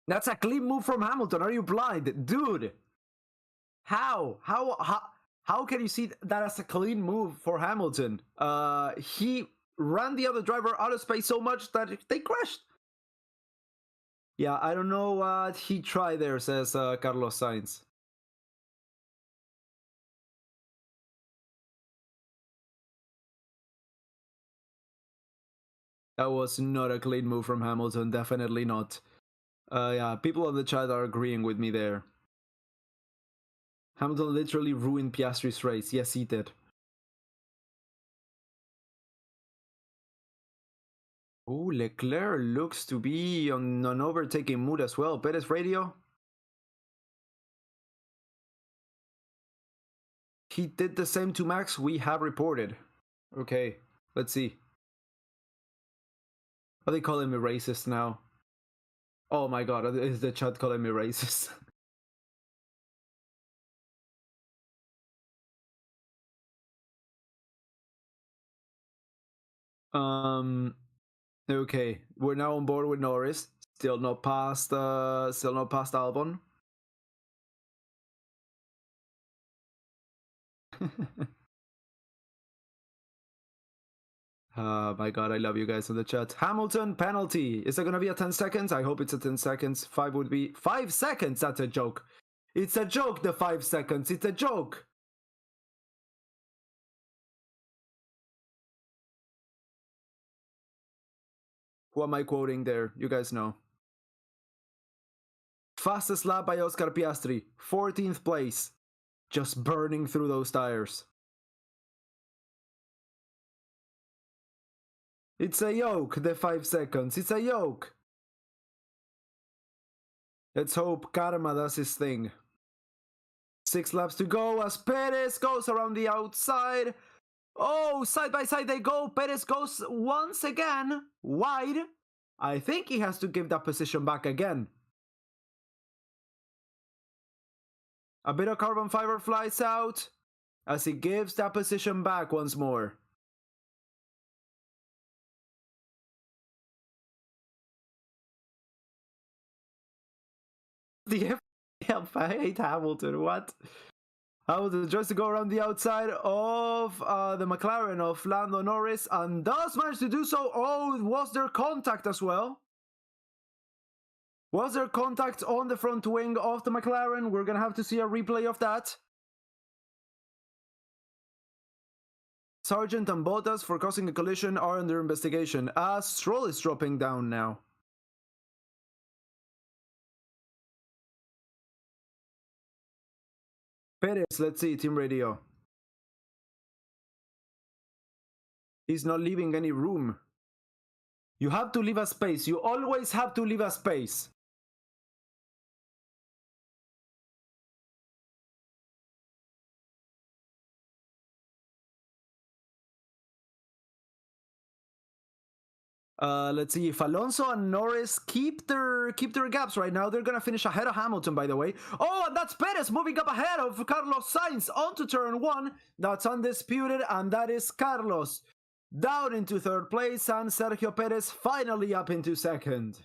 That's a clean move from Hamilton. Are you blind? Dude, how can you see that as a clean move for Hamilton? He ran the other driver out of space so much that they crashed. Yeah, I don't know what he tried there, says Carlos Sainz. That was not a clean move from Hamilton, definitely not. Yeah, people on the chat are agreeing with me there. Hamilton literally ruined Piastri's race. Yes, he did. Oh, Leclerc looks to be on an overtaking mood as well. Perez radio. He did the same to Max. We have reported. Okay, let's see. Are they calling me racist now? Oh my god, is the chat calling me racist? Okay, we're now on board with Norris. Still not past Albon. My god, I love you guys in the chat. Hamilton penalty. Is it gonna be a 10 seconds? I hope it's a 10 seconds. 5 would be 5 seconds. That's a joke. It's a joke, the 5 seconds. It's a joke. Who am I quoting there? You guys know. Fastest lap by Oscar Piastri. 14th place. Just burning through those tires. It's a yoke, the 5 seconds. It's a yoke. Let's hope Karma does his thing. 6 laps to go as Perez goes around the outside. Oh, side by side they go. Perez goes once again wide. I think he has to give that position back again. A bit of carbon fiber flies out as he gives that position back once more. The F, I hate Hamilton. What? Hamilton tries to go around the outside of the McLaren of Lando Norris and does manage to do so. Oh, was there contact as well? Was there contact on the front wing of the McLaren? We're going to have to see a replay of that. Sargent and Bottas for causing a collision are under investigation. Stroll is dropping down now. Perez, let's see, team radio. He's not leaving any room. You have to leave a space. You always have to leave a space. Let's see if Alonso and Norris keep their gaps right now. They're gonna finish ahead of Hamilton, by the way. Oh, and that's Perez moving up ahead of Carlos Sainz onto turn 1. That's undisputed, and that is Carlos down into 3rd place, and Sergio Perez finally up into 2nd.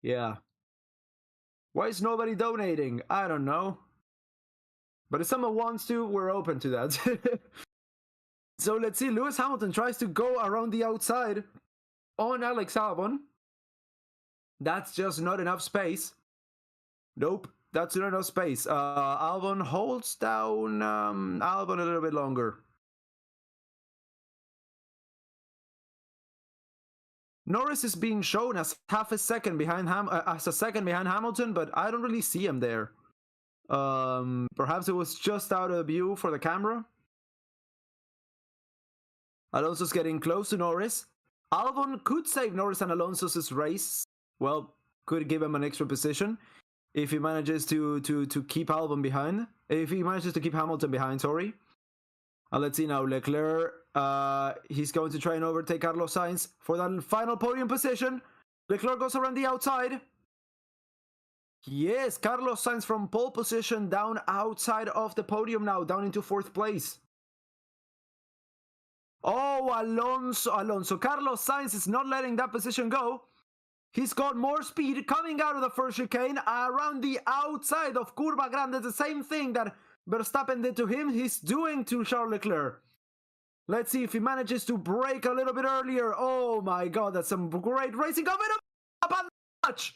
Yeah. Why is nobody donating? I don't know. But if someone wants to, we're open to that. So let's see. Lewis Hamilton tries to go around the outside on Alex Albon. That's just not enough space. Nope, that's not enough space. Albon holds down Albon a little bit longer. Norris is being shown as half a second behind Hamilton, but I don't really see him there. Perhaps it was just out of view for the camera. Alonso's getting close to Norris. Albon could save Norris and Alonso's race. Well, could give him an extra position if he manages to keep Albon behind. If he manages to keep Hamilton behind, sorry. Let's see now. Leclerc, he's going to try and overtake Carlos Sainz for that final podium position. Leclerc goes around the outside. Yes, Carlos Sainz from pole position down outside of the podium now, down into 4th place. Oh, Alonso. Carlos Sainz is not letting that position go. He's got more speed coming out of the first chicane around the outside of Curva Grande. The same thing that Verstappen did to him, he's doing to Charles Leclerc. Let's see if he manages to brake a little bit earlier. Oh my god, that's some great racing. Coming up on the touch.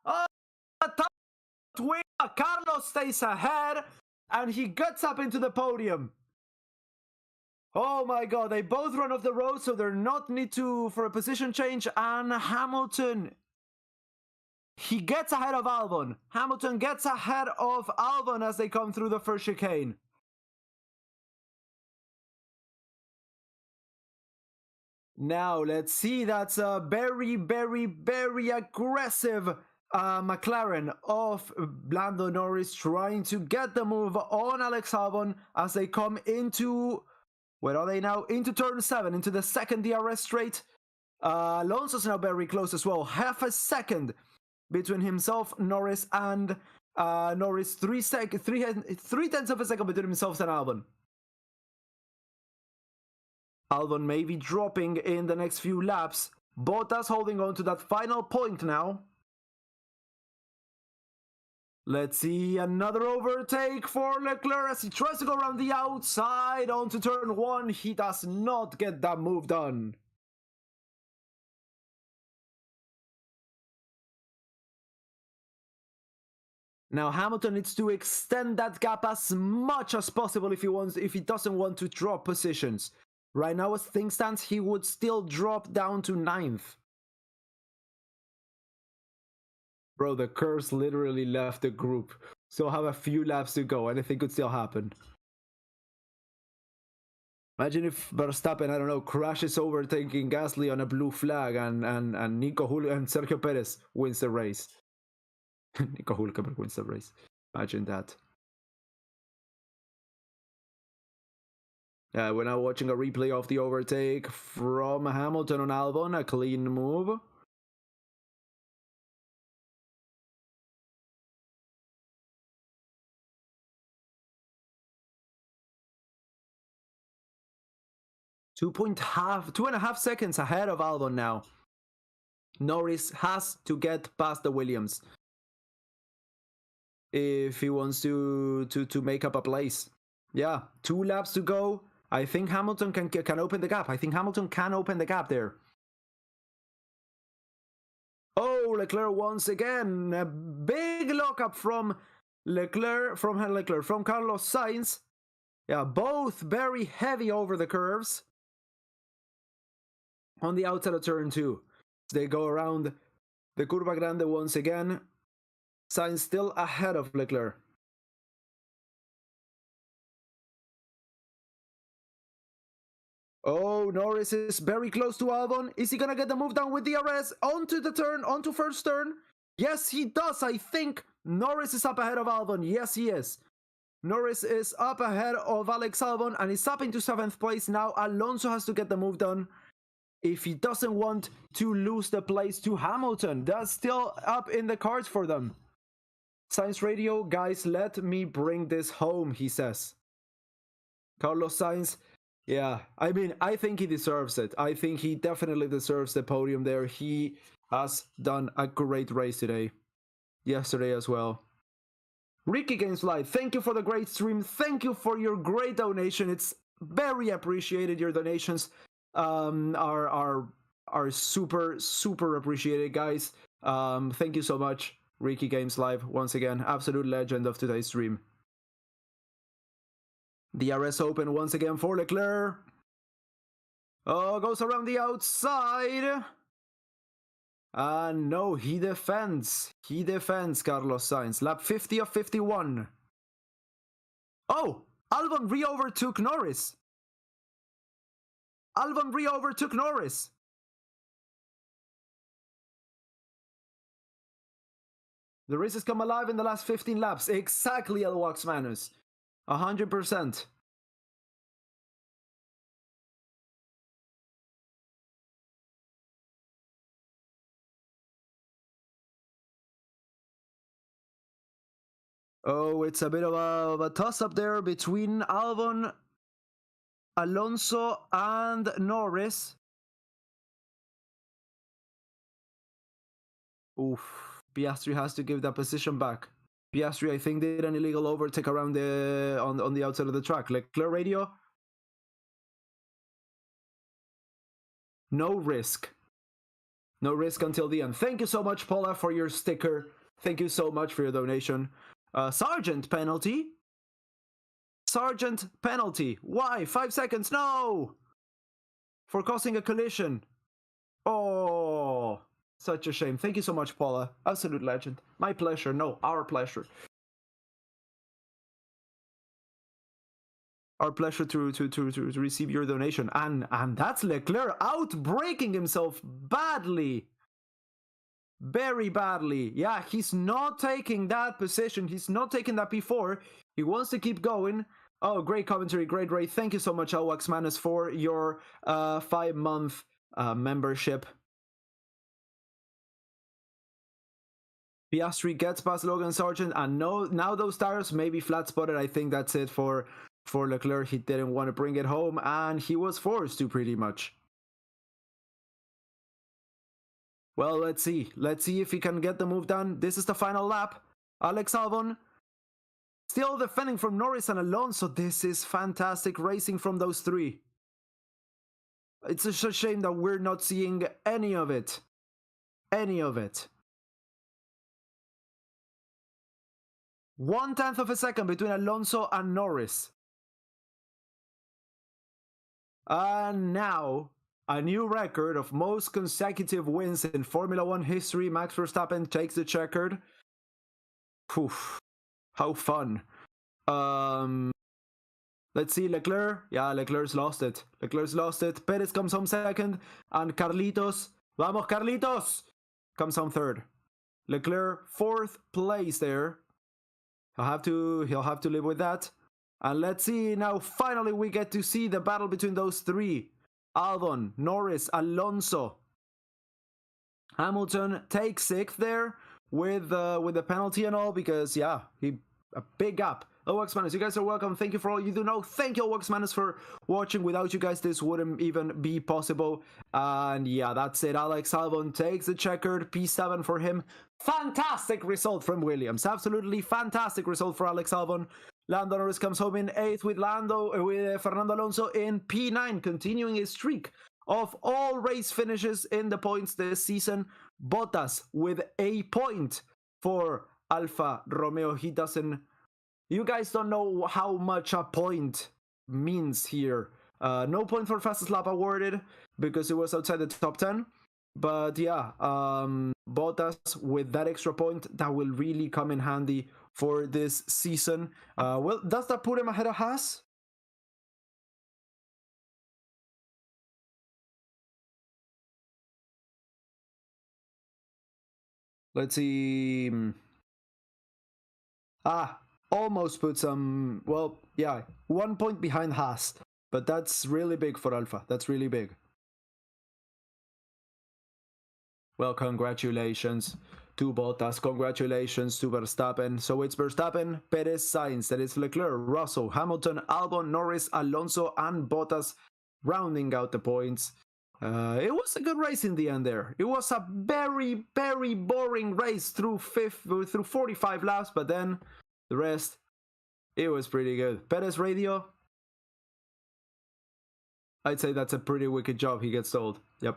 Oh, the top wing. Carlos stays ahead and he gets up into the podium. Oh my god, they both run off the road, so they're not need to for a position change. And Hamilton, he gets ahead of Albon. Hamilton gets ahead of Albon as they come through the first chicane. Now, let's see. That's a very, very, very aggressive McLaren of Lando Norris trying to get the move on Alex Albon as they come into... Where are they now? Into turn 7, into the second DRS straight. Alonso's now very close as well. Half a second between himself, Norris, and Norris. 3/10 of a second between himself and Albon. Albon may be dropping in the next few laps. Bottas holding on to that final point now. Let's see, another overtake for Leclerc as he tries to go around the outside onto turn 1. He does not get that move done. Now Hamilton needs to extend that gap as much as possible if he doesn't want to drop positions. Right now, as things stand, he would still drop down to 9th. Bro, the curse literally left the group. So have a few laps to go. Anything could still happen. Imagine if Verstappen, I don't know, crashes overtaking Gasly on a blue flag and Nico Hulkenberg and Sergio Perez wins the race. Nico Hulkenberg wins the race. Imagine that. We're now watching a replay of the overtake from Hamilton on Albon. A clean move. Two and a half seconds ahead of Albon now. Norris has to get past the Williams if he wants to make up a place. Yeah, 2 laps to go. I think Hamilton can open the gap. I think Hamilton can open the gap there. Oh, Leclerc once again. A big lockup from Carlos Sainz. Yeah, both very heavy over the curves. On the outside of turn 2. They go around the Curva Grande once again. Sainz still ahead of Leclerc. Oh, Norris is very close to Albon. Is he gonna get the move down with DRS onto first turn? Yes, he does. I think Norris is up ahead of Albon. Yes, he is. Norris is up ahead of Alex Albon and is up into 7th place now. Alonso has to get the move done if he doesn't want to lose the place to Hamilton. That's still up in the cards for them. Sainz radio, guys, let me bring this home, he says. Carlos Sainz, yeah, I mean, I think he deserves it. I think he definitely deserves the podium there. He has done a great race today. Yesterday as well. Ricky Games Live, thank you for the great stream. Thank you for your great donation. It's very appreciated. Your donations are super appreciated, guys. Thank you so much, Ricky Games Live. Once again, absolute legend of today's stream. DRS Open once again for Leclerc. Oh, goes around the outside. No, he defends. He defends Carlos Sainz. Lap 50 of 51. Oh, Albon re-overtook Norris. Albon re-overtook Norris. The race has come alive in the last 15 laps. Exactly, El Waxmanus. 100%. Oh, it's a bit of a toss-up there between Albon, Alonso, and Norris. Oof. Piastri has to give that position back. Piastri, I think, did an illegal overtake around on the outside of the track. Leclerc radio. No risk. No risk until the end. Thank you so much, Paula, for your sticker. Thank you so much for your donation. Sergeant penalty. Sergeant penalty. Why? 5 seconds. No! For causing a collision. Oh, such a shame. Thank you so much, Paula. Absolute legend. My pleasure. No, our pleasure. Our pleasure to receive your donation. And that's Leclerc outbraking himself badly. Very badly. Yeah, he's not taking that position. He's not taking that P4. He wants to keep going. Oh, great commentary. Great rate. Thank you so much, Alwax Manus, for your 5-month membership. Piastri gets past Logan Sargent, and now those tires may be flat spotted. I think that's it for Leclerc. He didn't want to bring it home, and he was forced to, pretty much. Well, let's see. Let's see if he can get the move done. This is the final lap. Alex Albon still defending from Norris and Alonso. This is fantastic racing from those three. It's just a shame that we're not seeing any of it. Any of it. 1/10 of a second between Alonso and Norris. And now, a new record of most consecutive wins in Formula 1 history. Max Verstappen takes the checkered. Oof, how fun. Let's see, Leclerc. Yeah, Leclerc's lost it. Leclerc's lost it. Perez comes home second. And Carlitos, vamos Carlitos, comes home third. Leclerc, 4th place there. He'll have to live with that. And let's see, now finally we get to see the battle between those three. Albon, Norris, Alonso. Hamilton takes 6th there with the penalty and all, because yeah, a big gap. Owaxmanus, you guys are welcome. Thank you for all you do know. Thank you, Owaxmanus, for watching. Without you guys, this wouldn't even be possible. And yeah, that's it. Alex Albon takes the checkered. P7 for him. Fantastic result from Williams. Absolutely fantastic result for Alex Albon. Lando Norris comes home in 8th with Fernando Alonso in P9, continuing his streak of all race finishes in the points this season. Bottas with a point for Alfa Romeo. He doesn't... You guys don't know how much a point means here. No point for fastest lap awarded because it was outside the top 10. But yeah, Bottas with that extra point, that will really come in handy for this season. Well, does that put him ahead of Haas? Let's see. Almost puts him, well, yeah, 1 point behind Haas. But that's really big for Alfa. That's really big. Well, congratulations to Bottas. Congratulations to Verstappen. So it's Verstappen, Perez, Sainz. That is Leclerc, Russell, Hamilton, Albon, Norris, Alonso, and Bottas rounding out the points. It was a good race in the end there. It was a very, very boring race through 45 laps, but then The rest, it was pretty good. Perez Radio, I'd say that's a pretty wicked job he gets told. Yep.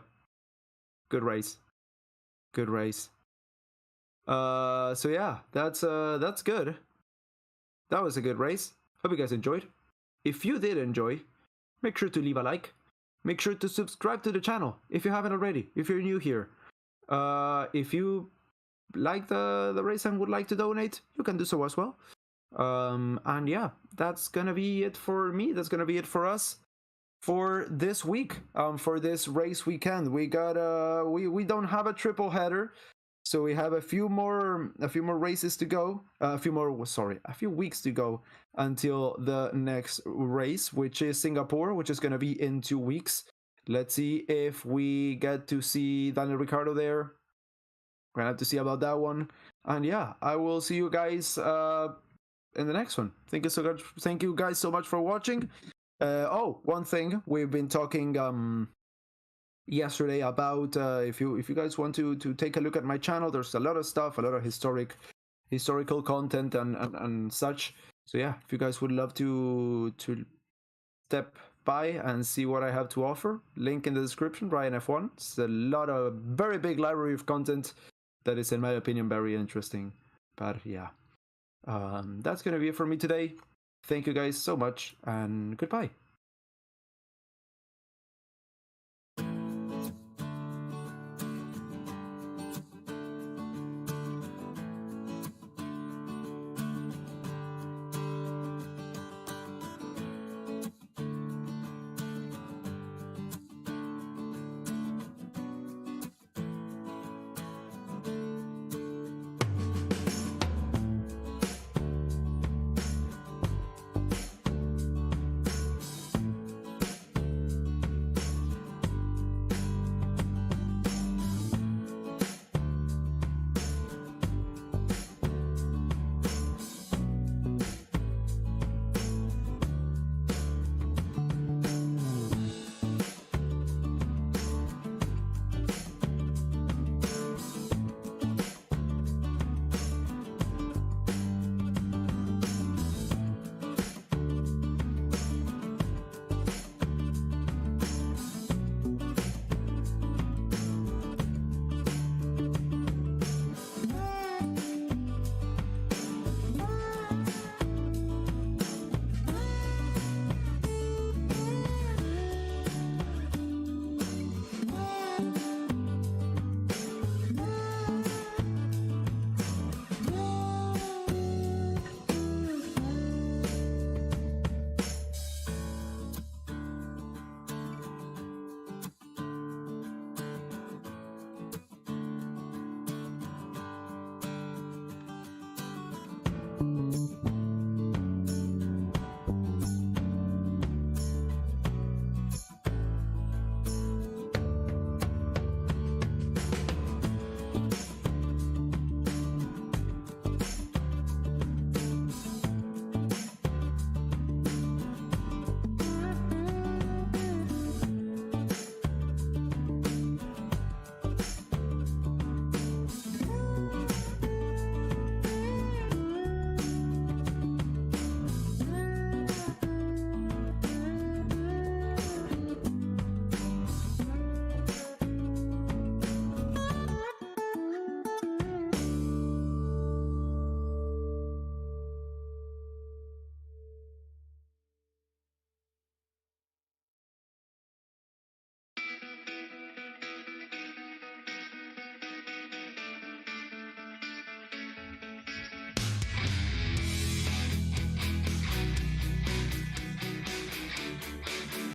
Good race. Good race. So yeah, that's good. That was a good race. Hope you guys enjoyed. If you did enjoy, make sure to leave a like. Make sure to subscribe to the channel if you haven't already, if you're new here. If you like the race and would like to donate, you can do so as well. And yeah, that's gonna be it for me. That's gonna be it for us for this week. For this race weekend, we got we don't have a triple header, so we have a few more races to go. A few weeks to go until the next race, which is Singapore, which is gonna be in 2 weeks. Let's see if we get to see Daniel Ricciardo there. We're gonna have to see about that one. And yeah, I will see you guys in the next one. Thank you so much. Thank you guys so much for watching. One thing we've been talking yesterday about if you guys want to take a look at my channel, there's a lot of stuff, a lot of historical content and such. So yeah, if you guys would love to step by and see what I have to offer, link in the description, Brian F1. It's a lot of very big library of content that is, in my opinion, very interesting. But yeah, that's gonna be it for me today. Thank you guys so much, and goodbye.